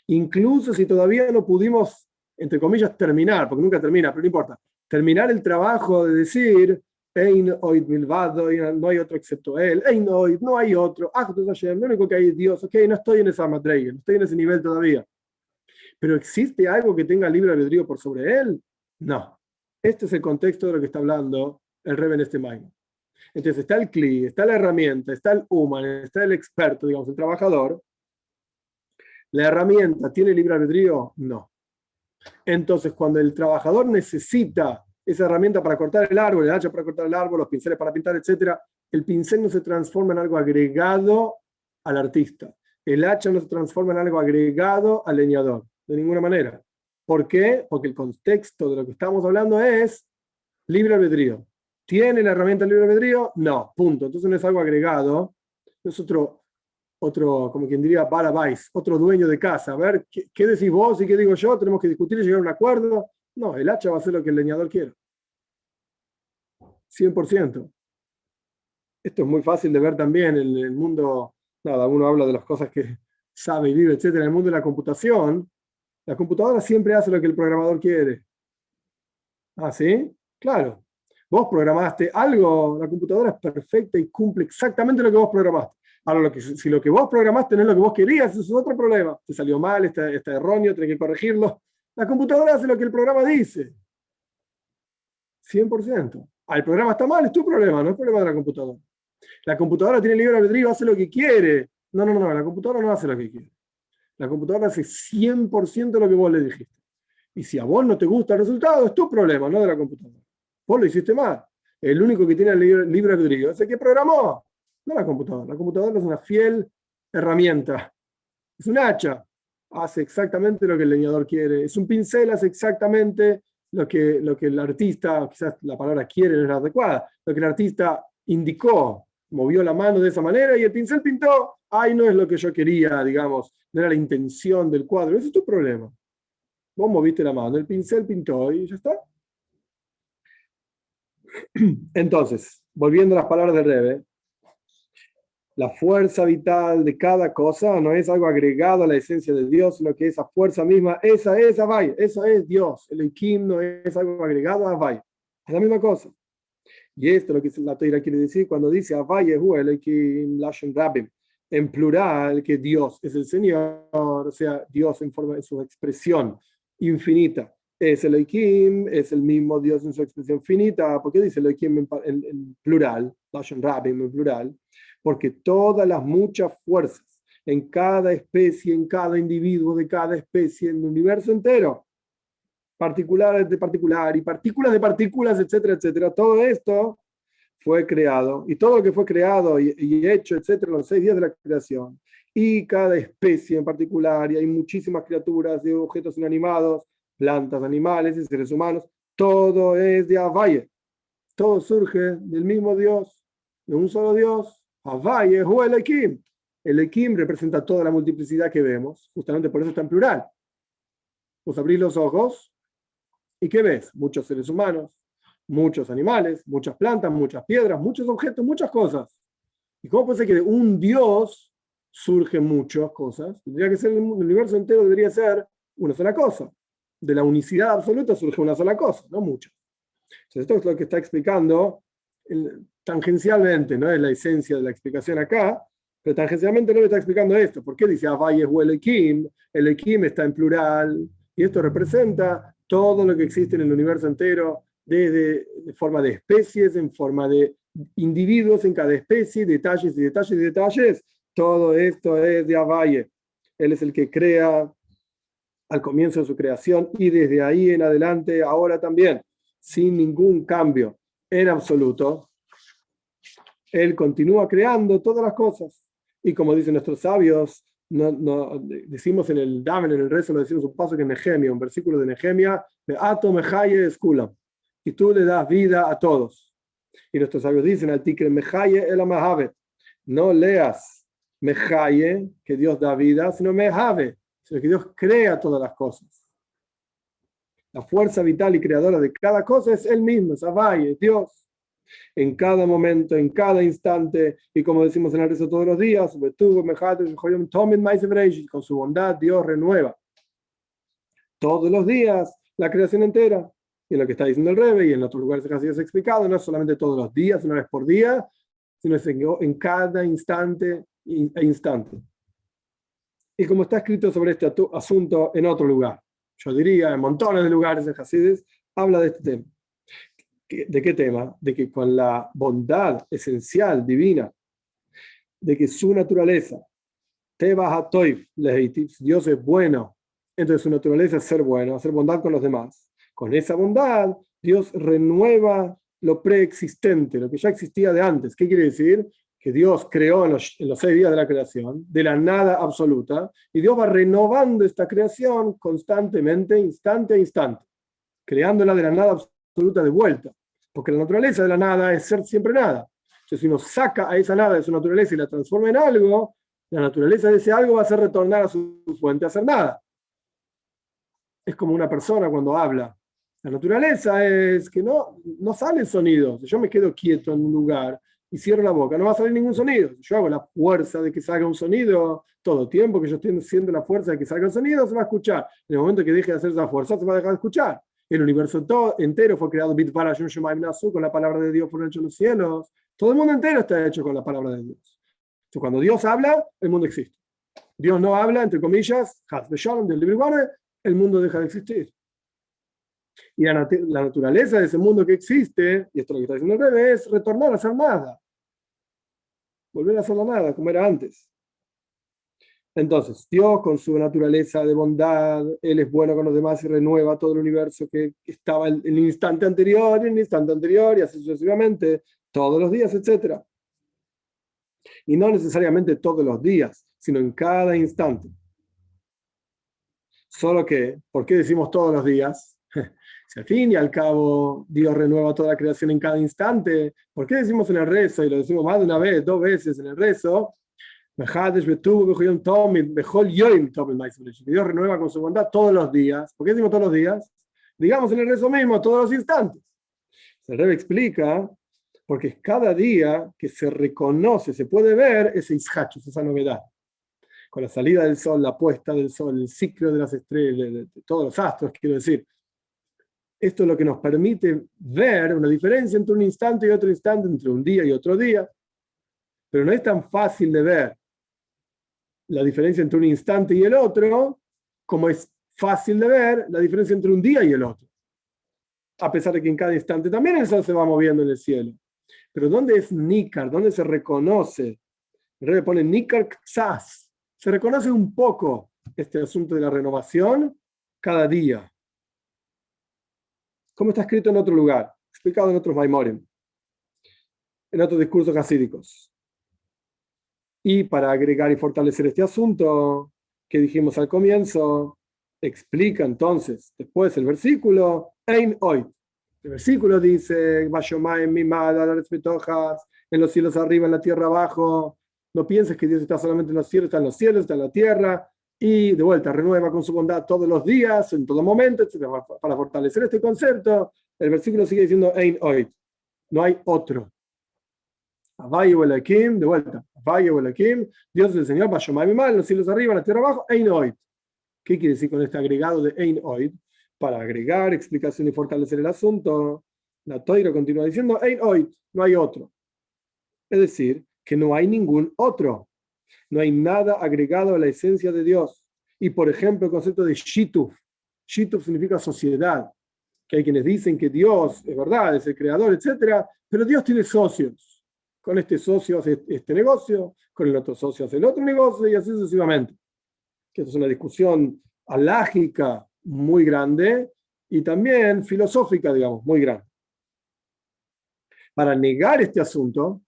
[SPEAKER 1] Incluso si todavía no pudimos, entre comillas, terminar, porque nunca termina, pero no importa, terminar el trabajo de decir, Ein oid milvado, no hay otro excepto él, Ein oid, no hay otro, lo único que hay es Dios, ok, no estoy en esa madreia, no estoy en ese nivel todavía. Pero ¿existe algo que tenga libre albedrío por sobre él? No. Este es el contexto de lo que está hablando el Rebbe en este Maimon. Entonces está el Kli, está la herramienta, está el human, está el experto, digamos, el trabajador. ¿La herramienta tiene libre albedrío? No. Entonces, cuando el trabajador necesita esa herramienta para cortar el árbol, el hacha para cortar el árbol, los pinceles para pintar, etc., el pincel no se transforma en algo agregado al artista. El hacha no se transforma en algo agregado al leñador, de ninguna manera. ¿Por qué? Porque el contexto de lo que estamos hablando es libre albedrío. ¿Tiene la herramienta libre albedrío? No, punto. Entonces no es algo agregado, no es otro, como quien diría, balabais, otro dueño de casa. A ver, ¿qué decís vos y qué digo yo? Tenemos que discutir y llegar a un acuerdo. No, el hacha va a hacer lo que el leñador quiera. 100%. Esto es muy fácil de ver también en el mundo. Nada, uno habla de las cosas que sabe y vive, etcétera, en el mundo de la computación, la computadora siempre hace lo que el programador quiere. ¿Ah, sí? Claro. Vos programaste algo, la computadora es perfecta y cumple exactamente lo que vos programaste. Ahora, si lo que vos programaste no es lo que vos querías, eso es otro problema. Te salió mal, está erróneo, tenés que corregirlo. La computadora hace lo que el programa dice. 100%. El programa está mal, es tu problema, no es problema de la computadora. La computadora tiene libre albedrío, hace lo que quiere. No, no, no, la computadora no hace lo que quiere. La computadora hace 100% lo que vos le dijiste. Y si a vos no te gusta el resultado, es tu problema, no de la computadora. Vos lo hiciste mal. El único que tiene el libre albedrío es el que programó, no la computadora. La computadora es una fiel herramienta. Es un hacha. Hace exactamente lo que el leñador quiere. Es un pincel, hace exactamente lo que el artista, quizás la palabra quiere no es la adecuada, lo que el artista indicó, movió la mano de esa manera y el pincel pintó. Ay, no es lo que yo quería, digamos, no era la intención del cuadro. Ese es tu problema. Vos moviste la mano, el pincel pintó y ya está. Entonces, volviendo a las palabras del Rebbe, la fuerza vital de cada cosa no es algo agregado a la esencia de Dios, sino que esa fuerza misma, esa es Havaya, eso es Dios. El Elohim no es algo agregado a Havaya. Es la misma cosa. Y esto es lo que la Torah quiere decir cuando dice Havaya hu Elohim Lashon Rabim, en plural, que Dios es el Señor, o sea, Dios en forma de su expresión infinita. Es el Elohim, es el mismo Dios en su expresión finita. ¿Por qué dice Elohim en plural? Lashon Rabim en plural. Porque todas las muchas fuerzas en cada especie, en cada individuo de cada especie, en el universo entero, particulares de particular y partículas de partículas, etcétera, etcétera, todo esto fue creado, y todo lo que fue creado y hecho, etcétera, en los 6 días de la creación, y cada especie en particular, y hay muchísimas criaturas de objetos inanimados, plantas, animales y seres humanos, todo es de Havaya, todo surge del mismo Dios, de un solo Dios. Havaya hu Elohim. El Elohim representa toda la multiplicidad que vemos, justamente por eso está en plural. Vos abrís los ojos y ¿qué ves? Muchos seres humanos, muchos animales, muchas plantas, muchas piedras, muchos objetos, muchas cosas. ¿Y cómo puede ser que de un Dios surgen muchas cosas? Tendría que ser el universo entero, debería ser una sola cosa. De la unicidad absoluta surge una sola cosa, no muchas. Entonces, esto es lo que está explicando tangencialmente, no es la esencia de la explicación acá, pero tangencialmente no le está explicando esto. ¿Por qué dice Havaya hu Elohim? El Elohim está en plural, y esto representa todo lo que existe en el universo entero, desde de forma de especies, en forma de individuos en cada especie, detalles y detalles y detalles. Todo esto es de Havaya. Él es el que crea al comienzo de su creación y desde ahí en adelante, ahora también, sin ningún cambio en absoluto. Él continúa creando todas las cosas. Y como dicen nuestros sabios, decimos en el Daven, en el rezo, lo decimos un paso que en Nehemia, un versículo de Nehemia, Beato Mehaye Eskulam, y tú le das vida a todos. Y nuestros sabios dicen, al Tikre Mehaye el Amahave, no leas Mehaye, que Dios da vida, sino Mehave, sino que Dios crea todas las cosas. La fuerza vital y creadora de cada cosa es Él mismo, es Havaya, es Dios. En cada momento, en cada instante, y como decimos en el rezo todos los días, con su bondad Dios renueva todos los días la creación entera. Y en lo que está diciendo el Rebbe y en otros lugares que así es explicado, no es solamente todos los días, una vez por día, sino en cada instante e instante. Y como está escrito sobre este asunto en otro lugar, yo diría en montones de lugares en Hasides, habla de este tema. ¿De qué tema? De que con la bondad esencial, divina, de que su naturaleza, Dios es bueno, entonces su naturaleza es ser bueno, hacer bondad con los demás. Con esa bondad, Dios renueva lo preexistente, lo que ya existía de antes. ¿Qué quiere decir? Que Dios creó en los 6 días de la creación, de la nada absoluta, y Dios va renovando esta creación constantemente, instante a instante, creándola de la nada absoluta de vuelta. Porque la naturaleza de la nada es ser siempre nada. Entonces, si uno saca a esa nada de su naturaleza y la transforma en algo, la naturaleza de ese algo va a hacer retornar a su fuente a hacer nada. Es como una persona cuando habla. La naturaleza es que no sale sonido. Si yo me quedo quieto en un lugar, y cierro la boca, no va a salir ningún sonido. Si yo hago la fuerza de que salga un sonido, todo el tiempo que yo estoy haciendo la fuerza de que salga el sonido, se va a escuchar. En el momento que deje de hacer esa fuerza, se va a dejar de escuchar. El universo todo, entero fue creado con la palabra de Dios por hecho los cielos. Todo el mundo entero está hecho con la palabra de Dios. Entonces, cuando Dios habla, el mundo existe. Dios no habla, entre comillas, del libre guarde, el mundo deja de existir. Y la naturaleza de ese mundo que existe, y esto es lo que está diciendo el Rebbe, es retornar a hacer nada. Volver a hacer la nada, como era antes. Entonces, Dios con su naturaleza de bondad, Él es bueno con los demás y renueva todo el universo que estaba en el instante anterior, y en el instante anterior, y así sucesivamente, todos los días, etc. Y no necesariamente todos los días, sino en cada instante. Solo que, ¿por qué decimos todos los días? Si al fin y al cabo Dios renueva toda la creación en cada instante, ¿por qué decimos en el rezo, y lo decimos más de una vez, 2 veces en el rezo, que Dios renueva con su bondad todos los días? ¿Por qué decimos todos los días? Digamos en el rezo mismo, todos los instantes. El Rebbe explica, porque es cada día que se reconoce, se puede ver ese ishachus, esa novedad. Con la salida del sol, la puesta del sol, el ciclo de las estrellas, de todos los astros, quiero decir. Esto es lo que nos permite ver una diferencia entre un instante y otro instante, entre un día y otro día. Pero no es tan fácil de ver la diferencia entre un instante y el otro, como es fácil de ver la diferencia entre un día y el otro. A pesar de que en cada instante también el sol se va moviendo en el cielo. Pero ¿dónde es Nícar? ¿Dónde se reconoce? El Rebbe pone Nícar Ktsas. Se reconoce un poco este asunto de la renovación cada día. Como está escrito en otro lugar, explicado en otros Maimorim, en otros discursos hasídicos. Y para agregar y fortalecer este asunto que dijimos al comienzo, explica entonces después el versículo Ein Oid. El versículo dice, en los cielos arriba, en la tierra abajo. No pienses que Dios está solamente en los cielos, está en los cielos, está en la tierra. Y de vuelta, renueva con su bondad todos los días, en todo momento, etc. Para fortalecer este concepto, el versículo sigue diciendo Ein Oid. No hay otro. Avaye o Elohim, de vuelta. Avaye o Elohim, Dios es el Señor, en los cielos arriba, en la tierra abajo, Ein Oid. ¿Qué quiere decir con este agregado de Ein Oid? Para agregar explicación y fortalecer el asunto, la Toira continúa diciendo Ein Oid, no hay otro. Es decir, que no hay ningún otro. No hay nada agregado a la esencia de Dios. Y por ejemplo, el concepto de Shituf. Shituf significa sociedad. Que hay quienes dicen que Dios es verdad, es el creador, etc. Pero Dios tiene socios. Con este socio hace este negocio, con el otro socio hace el otro negocio y así sucesivamente. Que esto es una discusión alágica muy grande y también filosófica, digamos, muy grande. Para negar este asunto,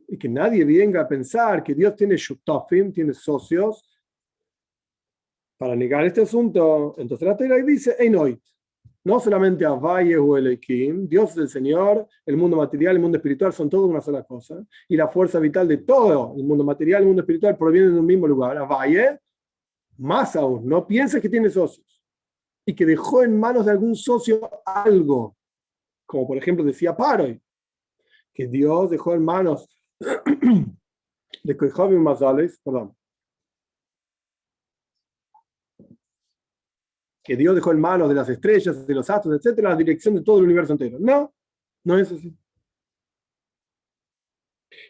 [SPEAKER 1] y que nadie venga a pensar que Dios tiene shutafim, tiene socios, para negar este asunto, entonces la Torá dice Einoit. No solamente Avaye o Elohim, Dios es el Señor, el mundo material, el mundo espiritual son todo una sola cosa, y la fuerza vital de todo el mundo material, el mundo espiritual provienen de un mismo lugar. Avaye, más aún, no pienses que tiene socios y que dejó en manos de algún socio algo, como por ejemplo decía Paroi, que Dios dejó en manos de Koijovim Mazales, perdón, que Dios dejó en manos de las estrellas, de los astros, etcétera, la dirección de todo el universo entero. No, no es así.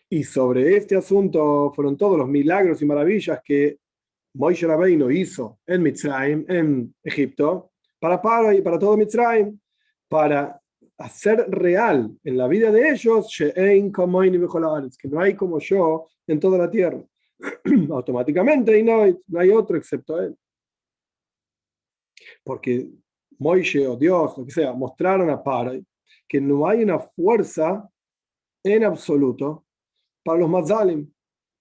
[SPEAKER 1] Y sobre este asunto fueron todos los milagros y maravillas que Moisés Rabbeinu hizo en Mitzrayim, en Egipto, para Paro y para todo Mitzrayim, para hacer real en la vida de ellos que no hay como yo en toda la tierra. Automáticamente no hay otro excepto él. Porque Moisés o Dios, lo que sea, mostraron a Paro que no hay una fuerza en absoluto para los mazalim,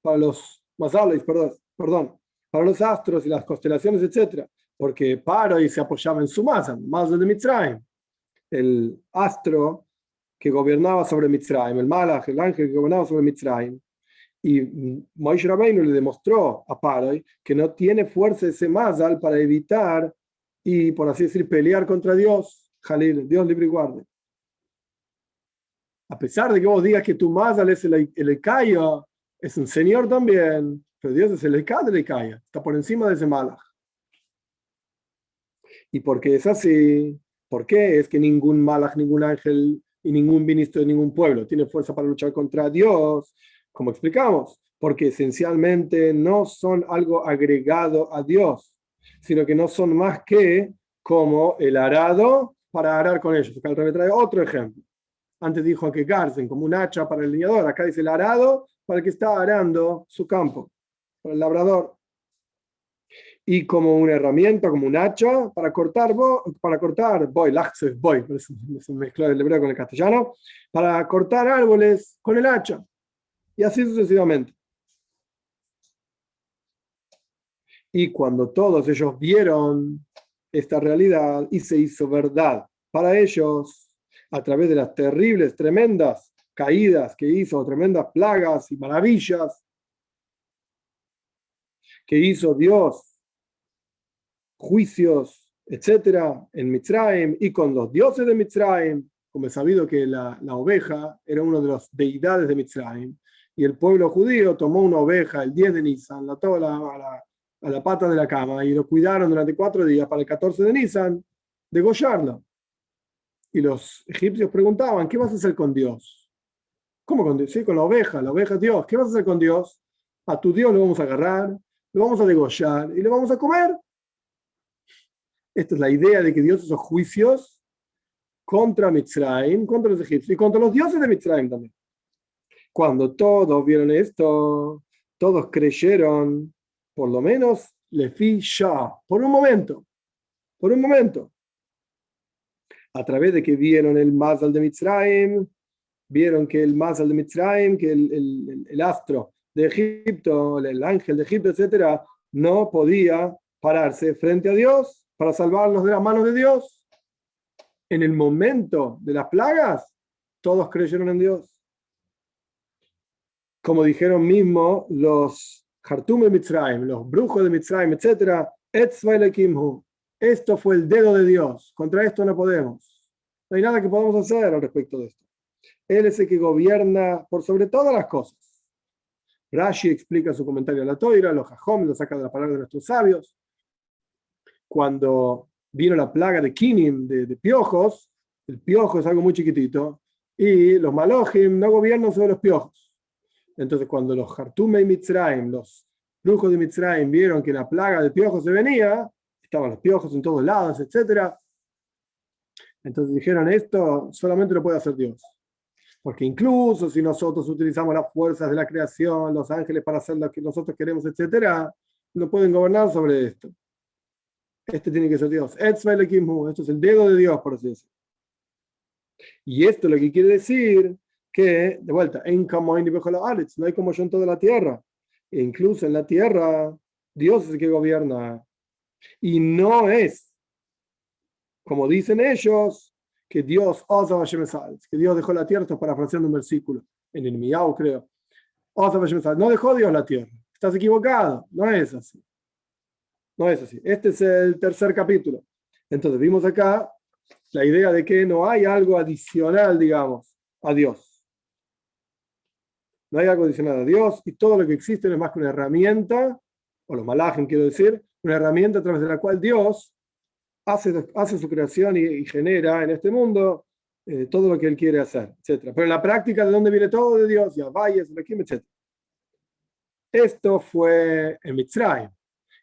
[SPEAKER 1] para los mazales, perdón, para los astros y las constelaciones, etc. Porque Paro se apoyaba en su mazal de Mitzrayim, el astro que gobernaba sobre Mitzrayim, el Malach, el ángel que gobernaba sobre Mitzrayim. Y Moisés Rabbeinu le demostró a Paro que no tiene fuerza ese mazal para evitar y, por así decir, pelear contra Dios. Jalil, Dios libre y guarde. A pesar de que vos digas que tu Mazal es el Ekaya, es un señor también, pero Dios es el Ekad del Ekaya, está por encima de ese Malach. ¿Y por qué es así? ¿Por qué es que ningún Malach, ningún ángel y ningún ministro de ningún pueblo tiene fuerza para luchar contra Dios? Como explicamos, porque esencialmente no son algo agregado a Dios, sino que no son más que como el arado para arar con ellos. Acá el Rebbe trae otro ejemplo. Antes dijo que Garzen como un hacha para el leñador, acá dice el arado para el que está arando su campo, para el labrador. Y como una herramienta, como un hacha para cortar, se mezcló el hebreo con el castellano, para cortar árboles con el hacha, y así sucesivamente. Y cuando todos ellos vieron esta realidad y se hizo verdad para ellos, a través de las terribles, tremendas caídas que hizo, tremendas plagas y maravillas que hizo Dios, juicios, etcétera, en Mitzrayim y con los dioses de Mitzrayim, como es sabido que la oveja era una de las deidades de Mitzrayim, y el pueblo judío tomó una oveja el 10 de Nisan, la ató a la pata de la cama y lo cuidaron durante 4 días para el 14 de Nisan degollarlo. Y los egipcios preguntaban, ¿qué vas a hacer con Dios? ¿Cómo con Dios? Sí, con la oveja es Dios. ¿Qué vas a hacer con Dios? A tu Dios lo vamos a agarrar, lo vamos a degollar y lo vamos a comer. Esta es la idea de que Dios hizo juicios contra Mitzrayim, contra los egipcios y contra los dioses de Mitzrayim también. Cuando todos vieron esto, todos creyeron, por lo menos, Lefi Shah, por un momento, a través de que vieron el Mazal de Mitzrayim, vieron que el Mazal de Mitzrayim, que el astro de Egipto, el ángel de Egipto, etcétera, no podía pararse frente a Dios para salvarlos de las manos de Dios. En el momento de las plagas, todos creyeron en Dios. Como dijeron mismo los Hartum de Mitzrayim, los brujos de Mitzrayim, etc. Esto fue el dedo de Dios. Contra esto no podemos. No hay nada que podamos hacer al respecto de esto. Él es el que gobierna por sobre todas las cosas. Rashi explica su comentario a la Toira, los Jajom lo saca de la palabra de nuestros sabios. Cuando vino la plaga de Kinim, de piojos, el piojo es algo muy chiquitito, y los Malojim no gobiernan sobre los piojos. Entonces, cuando los Hartumei Mitzrayim, los brujos de Mitzrayim, vieron que la plaga de piojos se venía, estaban los piojos en todos lados, etc. Entonces dijeron, esto solamente lo puede hacer Dios. Porque incluso si nosotros utilizamos las fuerzas de la creación, los ángeles para hacer lo que nosotros queremos, etc., no pueden gobernar sobre esto. Este tiene que ser Dios. Esto es el dedo de Dios, por así decirlo. Y esto lo que quiere decir que, de vuelta, no hay como yo en toda la tierra. E incluso en la tierra, Dios es el que gobierna. Y no es, como dicen ellos, que Dios dejó la tierra. Esto es parafraseando un versículo, en el Miau, creo. No dejó Dios la tierra. Estás equivocado. No es así. No es así. Este es el tercer capítulo. Entonces, vimos acá la idea de que no hay algo adicional, digamos, a Dios. No hay algo adicional a Dios, y todo lo que existe no es más que una herramienta, o los malajim quiero decir, una herramienta a través de la cual Dios hace su creación y genera en este mundo todo lo que Él quiere hacer, etc. Pero en la práctica, ¿de dónde viene todo de Dios? Ya valles, etc. Esto fue en Mitzrayim.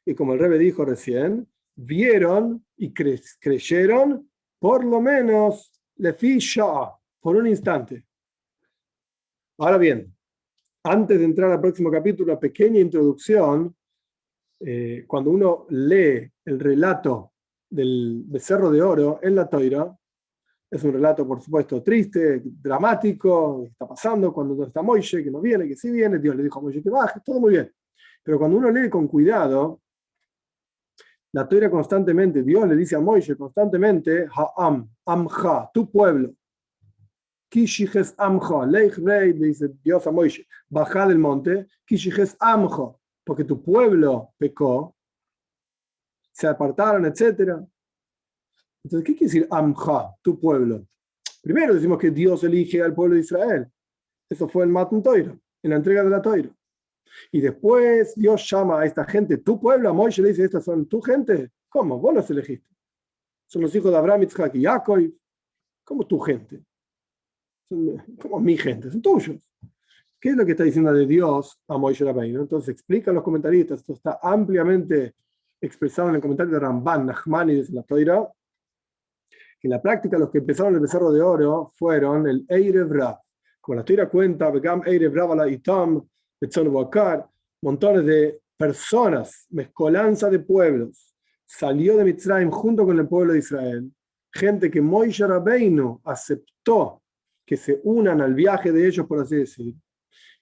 [SPEAKER 1] Y como el Rebbe dijo recién, vieron y creyeron por lo menos lefi shah, por un instante. Ahora bien, antes de entrar al próximo capítulo, una pequeña introducción. Cuando uno lee el relato del becerro de oro en la Toira, es un relato, por supuesto, triste, dramático, que está pasando cuando no está Moishe, que no viene, que sí viene, Dios le dijo a Moishe que baje, todo muy bien. Pero cuando uno lee con cuidado, la Toira constantemente, Dios le dice a Moishe constantemente, Ha'am, Amcha, tu pueblo. Kishiches Amcha, Leich Rei, le dice Dios a Moishe, baja del monte, Kishiches Amcha, porque tu pueblo pecó, se apartaron, etc. Entonces, ¿qué quiere decir Amcha, tu pueblo? Primero decimos que Dios elige al pueblo de Israel. Eso fue en Matan Torah, en la entrega de la Torah. Y después Dios llama a esta gente, tu pueblo, a Moisés le dice, ¿estas son tu gente? ¿Cómo? Vos los elegiste. Son los hijos de Abraham, Isaac y Jacob. ¿Cómo tu gente? Como mi gente, son tuyos. ¿Qué es lo que está diciendo de Dios a Moisés Rabbeinu? Entonces explican los comentaristas, esto está ampliamente expresado en el comentario de Ramban Nachmanides en la Torah, que en la práctica los que empezaron el becerro de oro fueron el Eirev Rav. Como la Torah cuenta, Begam Eirev Rav ala Itam, Betzon Bakar, montones de personas, mezcolanza de pueblos, salió de Mitzrayim junto con el pueblo de Israel, gente que Moisés Rabbeinu aceptó que se unan al viaje de ellos, por así decir,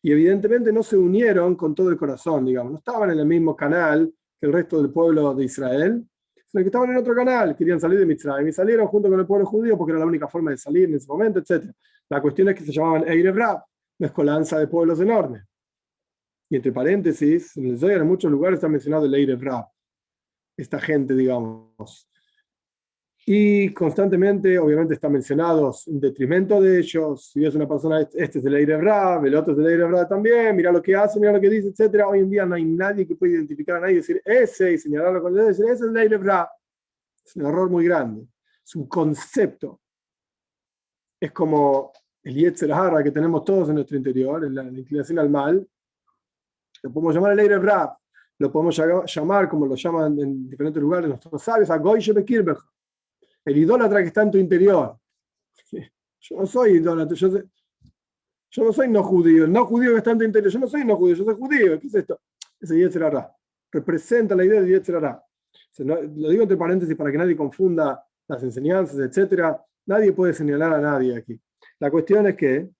[SPEAKER 1] y evidentemente no se unieron con todo el corazón, digamos, no estaban en el mismo canal que el resto del pueblo de Israel, sino que estaban en otro canal, querían salir de Mitzrayim y salieron junto con el pueblo judío porque era la única forma de salir en ese momento, etc. La cuestión es que se llamaban Eirev Rav, mezcolanza de pueblos enormes. Y entre paréntesis, en el Zohar en muchos lugares está mencionado el Eirev Rav, esta gente, digamos. Y constantemente, obviamente, están mencionados en detrimento de ellos. Si ves una persona, este es el Eirev Rav, el otro es el Eirev Rav también, mira lo que hace, mira lo que dice, etc. Hoy en día no hay nadie que pueda identificar a nadie y decir ese, y señalarlo con el dedo y decir ese es el Eirev Rav. Es un error muy grande. Es un concepto. Es como el Yetzer Hara que tenemos todos en nuestro interior, en la inclinación al mal. Lo podemos llamar el Eirev Rav. Lo podemos llamar, como lo llaman en diferentes lugares nuestros sabios, a Goyshe Bekirbeja. El idólatra que está en tu interior. Yo no soy idólatra, yo no soy no judío. El no judío que está en tu interior, yo no soy no judío, yo soy judío. ¿Qué es esto? Ese Yetzer Hara. Representa la idea de Yetzer Hara. Lo digo entre paréntesis para que nadie confunda las enseñanzas, etc. Nadie puede señalar a nadie aquí. La cuestión es que, de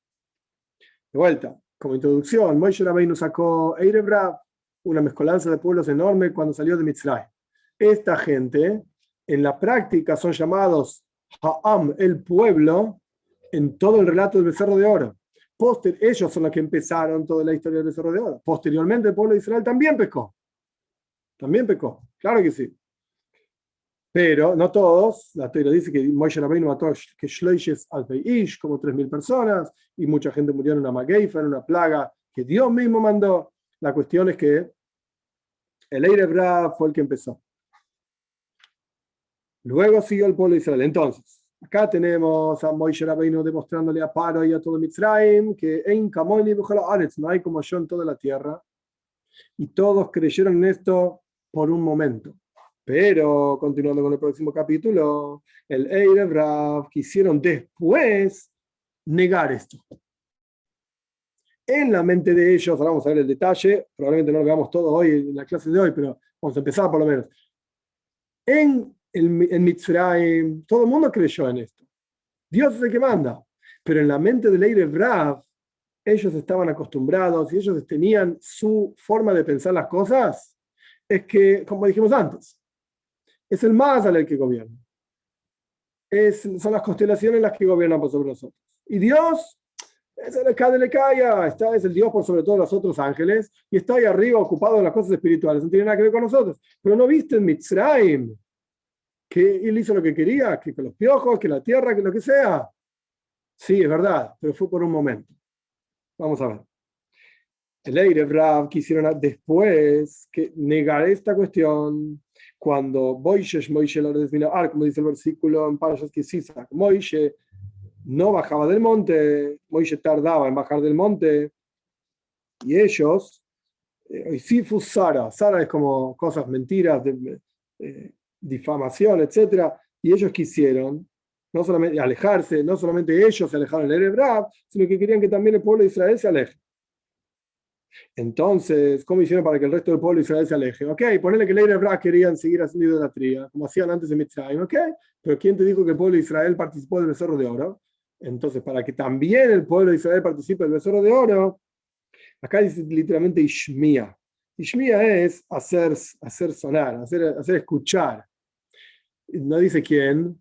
[SPEAKER 1] vuelta, como introducción, Moisés Rabbeinu sacó Eirev Rav, una mezcolanza de pueblos enorme cuando salió de Mitzrayim. Esta gente, en la práctica, son llamados Ha'am, el pueblo, en todo el relato del becerro de oro. Ellos son los que empezaron toda la historia del becerro de oro. Posteriormente, el pueblo de Israel también pecó. También pecó, claro que sí. Pero no todos. La Torah dice que Moisés Rabbeinu mató que Shloishes Alpei Ish, como 3.000 personas, y mucha gente murió en una mageifa, en una plaga que Dios mismo mandó. La cuestión es que el Eirev Rav fue el que empezó. Luego siguió el pueblo de Israel. Entonces, acá tenemos a Moisés Rabbeinu demostrándole a Paro y a todo Mitzrayim que en Kamoni no hay como yo en toda la tierra. Y todos creyeron en esto por un momento. Pero, continuando con el próximo capítulo, el Eirev Rav quisieron después negar esto. En la mente de ellos, ahora vamos a ver el detalle, probablemente no lo veamos todo hoy en la clase de hoy, pero vamos a empezar por lo menos. En Mitzrayim, todo el mundo creyó en esto. Dios es el que manda. Pero en la mente del Eirev Rav, ellos estaban acostumbrados y ellos tenían su forma de pensar las cosas, es que, como dijimos antes, es el Mazal el que gobierna. Son las constelaciones las que gobiernan por sobre nosotros. Y Dios es el Kadelekhaya, es el Dios por sobre todos los otros ángeles y está ahí arriba ocupado en las cosas espirituales. No tiene nada que ver con nosotros. Pero no viste en Mitzrayim que él hizo lo que quería, que con los piojos, que la tierra, que lo que sea. Sí, es verdad, pero fue por un momento. Vamos a ver. El Eirev Rav quisieron después que negar esta cuestión cuando Moisés lo desminó, como dice el versículo en Parashat Kisisa, Moisés no bajaba del monte, Moisés tardaba en bajar del monte, y ellos, Sifu Sara es como cosas, mentiras, difamación, etc. Y ellos quisieron no solamente alejarse, no solamente ellos se alejaron del Eirev Rav, sino que querían que también el pueblo de Israel se aleje. Entonces, ¿cómo hicieron para que el resto del pueblo de Israel se aleje? Ok, ponele que el Eirev Rav querían seguir haciendo idolatría, como hacían antes de Mitzrayim, ok, pero ¿quién te dijo que el pueblo de Israel participó del becerro de oro? Entonces, para que también el pueblo de Israel participe del becerro de oro, acá dice literalmente Ishmia. Ishmia es hacer sonar, hacer escuchar. No dice quién,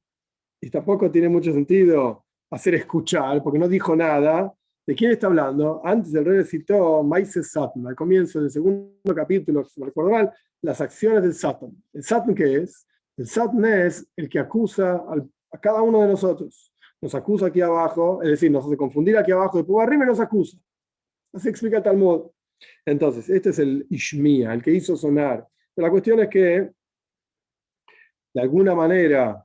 [SPEAKER 1] y tampoco tiene mucho sentido hacer escuchar, porque no dijo nada. ¿De quién está hablando? Antes el rey citó Maises Satan, al comienzo del segundo capítulo, si me recuerdo mal, las acciones del Satan. ¿El Satan qué es? El Satan es el que acusa a cada uno de nosotros. nos acusa aquí abajo, es decir, nos hace confundir aquí abajo, después arriba y nos acusa. Así explica el Talmud. Entonces, este es el Ishmía, el que hizo sonar. Pero la cuestión es que, de alguna manera,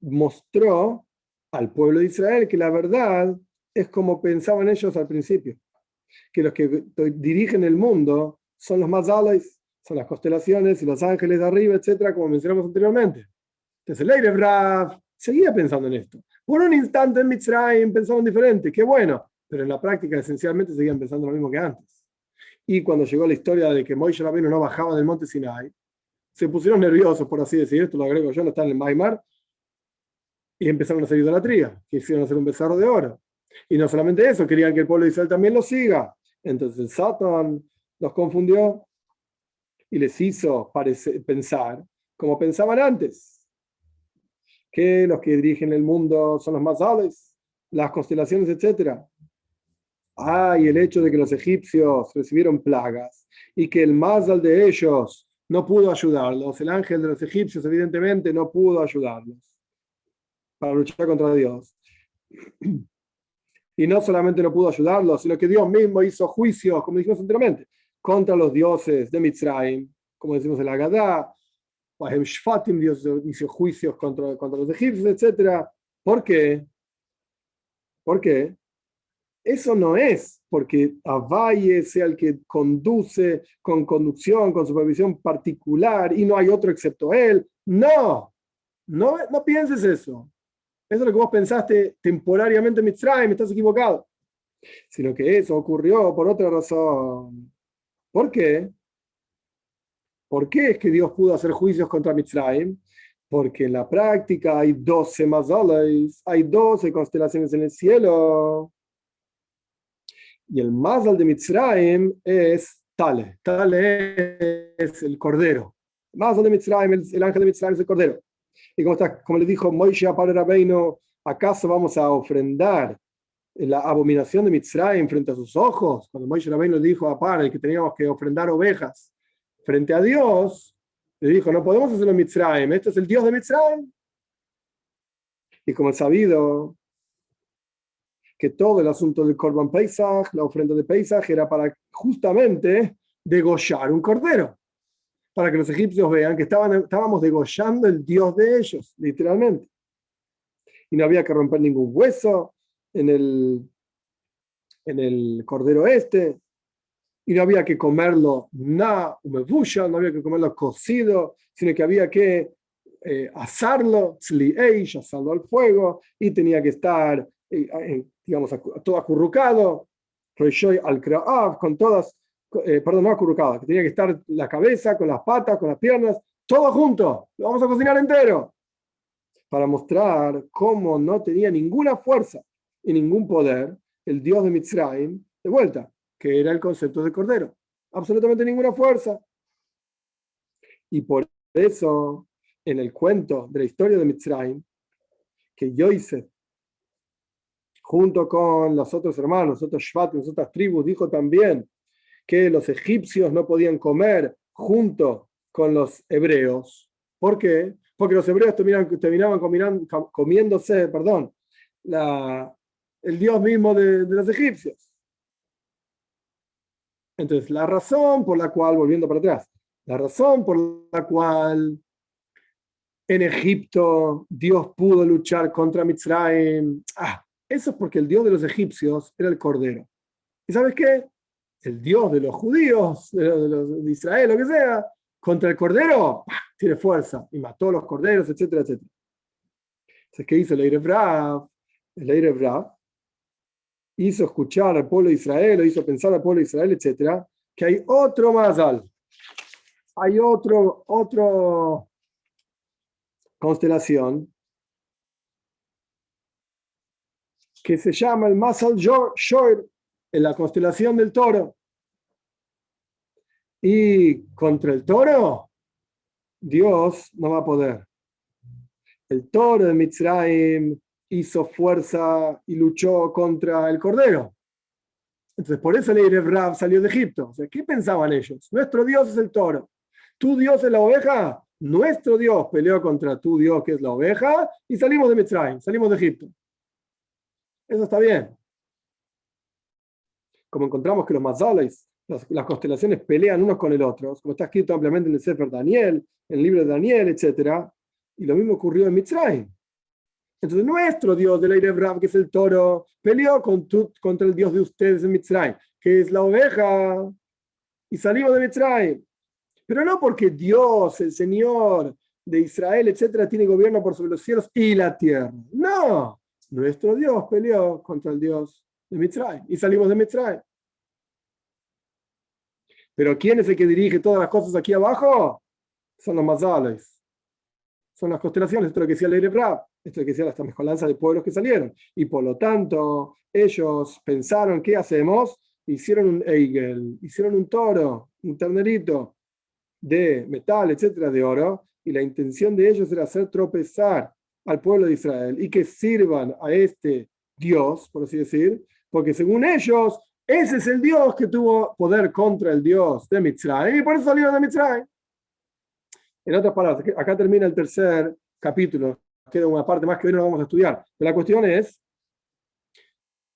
[SPEAKER 1] mostró al pueblo de Israel que la verdad es como pensaban ellos al principio, que los que dirigen el mundo son los Mazales, son las constelaciones y los ángeles de arriba, etcétera, como mencionamos anteriormente. Entonces el Erev Rav seguía pensando en esto. Por un instante en Mitzrayim pensaban diferente, qué bueno, pero en la práctica esencialmente seguían pensando lo mismo que antes. Y cuando llegó la historia de que Moisés Rabbeinu no bajaba del monte Sinai, se pusieron nerviosos, por así decir, esto lo agrego yo, no está en el Maimar, y empezaron a hacer idolatría, quisieron hacer un becerro de oro. Y no solamente eso, querían que el pueblo de Israel también lo siga. Entonces el Satán los confundió y les hizo pensar como pensaban antes, que los que dirigen el mundo son los Mazales, las constelaciones, etc. Y el hecho de que los egipcios recibieron plagas y que el Mazal de ellos no pudo ayudarlos, el ángel de los egipcios evidentemente no pudo ayudarlos para luchar contra Dios. Y no solamente no pudo ayudarlos, sino que Dios mismo hizo juicios, como dijimos anteriormente, contra los dioses de Mitzrayim, como decimos en la Gadá. Dios hizo juicios contra los egipcios, etc. ¿Por qué? ¿Por qué? Eso no es porque Avaye sea el que conduce con conducción, con supervisión particular y no hay otro excepto él. No, no pienses eso. Eso es lo que vos pensaste temporariamente en Mitzrayim, estás equivocado. Sino que eso ocurrió por otra razón. ¿Por qué? ¿Por qué es que Dios pudo hacer juicios contra Mitzrayim? Porque en la práctica hay 12 mazales, hay 12 constelaciones en el cielo. Y el mazal de Mitzrayim es Tale. Tale es el cordero. El mazal de Mitzrayim, el ángel de Mitzrayim es el cordero. Y como le dijo Moisés a Padre Rabbeinu, ¿acaso vamos a ofrendar la abominación de Mitzrayim frente a sus ojos? Cuando Moisés Rabbeinu le dijo a Padre que teníamos que ofrendar ovejas frente a Dios, le dijo, no podemos hacerlo en Mitzrayim, este es el Dios de Mitzrayim. Y como es sabido que todo el asunto del Korban Pesach, la ofrenda de Pesach, era para justamente degollar un cordero, para que los egipcios vean que estábamos degollando el Dios de ellos, literalmente. Y no había que romper ningún hueso en el cordero este, y no había que comerlo no había que comerlo cocido, sino que había que asarlo, asarlo al fuego, y tenía que estar, digamos, todo acurrucado, con todas, perdón, no acurrucado, que tenía que estar la cabeza, con las patas, con las piernas, todo junto, lo vamos a cocinar entero, para mostrar cómo no tenía ninguna fuerza y ningún poder el Dios de Mitzrayim, de vuelta, que era el concepto de cordero. Absolutamente ninguna fuerza. Y por eso, en el cuento de la historia de Mitzrayim, que Yosef, junto con los otros hermanos, otros Shvatim, las otras tribus, dijo también que los egipcios no podían comer junto con los hebreos. ¿Por qué? Porque los hebreos terminaban comiéndose, el Dios mismo de los egipcios. Entonces, la razón por la cual, volviendo para atrás, la razón por la cual en Egipto Dios pudo luchar contra Mitzrayim, eso es porque el Dios de los egipcios era el cordero. ¿Y sabes qué? El Dios de los judíos, de Israel, lo que sea, contra el cordero, tiene fuerza y mató a los corderos, etcétera, etcétera. Entonces, ¿qué hizo el Erev Rav? El Erev Rav hizo escuchar al pueblo de Israel, o hizo pensar al pueblo de Israel, etcétera, que hay otro Mazal, hay otro constelación que se llama el Mazal Shor, en la constelación del toro. Y contra el toro, Dios no va a poder. El toro de Mitzrayim hizo fuerza y luchó contra el cordero. Entonces, por eso el Erev Rav salió de Egipto. O sea, ¿qué pensaban ellos? Nuestro Dios es el toro. ¿Tu Dios es la oveja? Nuestro Dios peleó contra tu Dios, que es la oveja, y salimos de Mitzrayim, salimos de Egipto. Eso está bien. Como encontramos que los mazales, las constelaciones pelean unos con el otro, como está escrito ampliamente en el Sefer Daniel, en el libro de Daniel, etc. Y lo mismo ocurrió en Mitzrayim. Entonces nuestro Dios del Erev Rav, que es el toro, peleó contra el Dios de ustedes en Mitzrayim, que es la oveja, y salimos de Mitzrayim. Pero no porque Dios, el Señor de Israel, etc., tiene gobierno por sobre los cielos y la tierra. No, nuestro Dios peleó contra el Dios de Mitzrayim y salimos de Mitzrayim. Pero ¿quién es el que dirige todas las cosas aquí abajo? Son los mazales. Son las constelaciones, esto es lo que decía el Erev Rav, esto es lo que decía la mezcolanza de pueblos que salieron. Y por lo tanto, ellos pensaron, ¿qué hacemos? Hicieron un eigel, hicieron un toro, un ternerito de metal, etcétera, de oro, y la intención de ellos era hacer tropezar al pueblo de Israel y que sirvan a este Dios, por así decir, porque según ellos, ese es el Dios que tuvo poder contra el Dios de Mitzrayim, y por eso salieron de Mitzrayim. En otras palabras, acá termina el tercer capítulo, queda una parte más que hoy no vamos a estudiar, pero la cuestión es,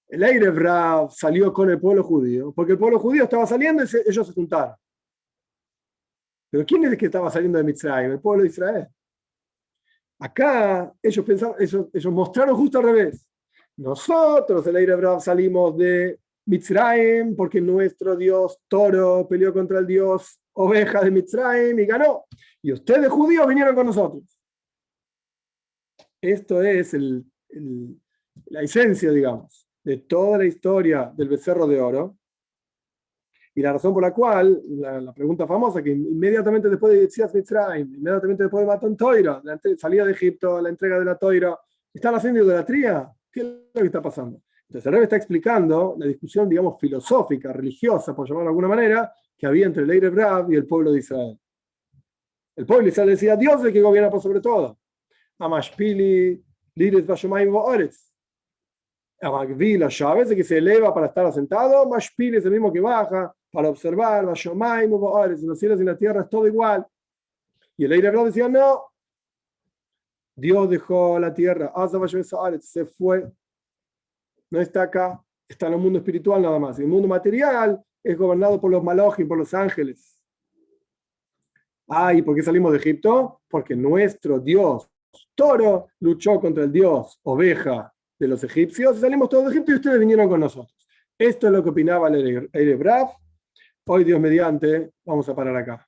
[SPEAKER 1] el Erev Rav salió con el pueblo judío, porque el pueblo judío estaba saliendo y ellos se juntaron. Pero ¿quién es el que estaba saliendo de Mitzrayim? El pueblo de Israel. Acá ellos pensaron, ellos mostraron justo al revés. Nosotros, el Erev Rav, salimos de Mitzrayim porque nuestro Dios toro peleó contra el Dios oveja de Mitzrayim y ganó. Y ustedes judíos vinieron con nosotros. Esto es la esencia, digamos, de toda la historia del becerro de oro. Y la razón por la cual, la pregunta famosa, que inmediatamente después de Yetziat Mitzrayim, inmediatamente después de Matan Toira, la salida de Egipto, la entrega de la Toira, ¿están haciendo idolatría? ¿Qué es lo que está pasando? Entonces el Rebbe está explicando la discusión, digamos, filosófica, religiosa, por llamarlo de alguna manera, que había entre el Erev Rav y el pueblo de Israel. El pueblo de Israel decía, Dios es el que gobierna por sobre todo. Amashpili, Lides Bashomayim Va'aretz. Amagvi, la llave es el que se eleva para estar asentado, Mashpili es el mismo que baja para observar, Bashomayim Va'aretz, en los cielos y en la tierra es todo igual. Y el Erev Rav decía, no, Dios dejó la tierra, se fue, no está acá, está en el mundo espiritual nada más. El mundo material es gobernado por los malojim, por los ángeles. ¿Y por qué salimos de Egipto? Porque nuestro Dios toro luchó contra el Dios oveja de los egipcios y salimos todos de Egipto y ustedes vinieron con nosotros. Esto es lo que opinaba el Erev Rav. Hoy, Dios mediante, vamos a parar acá.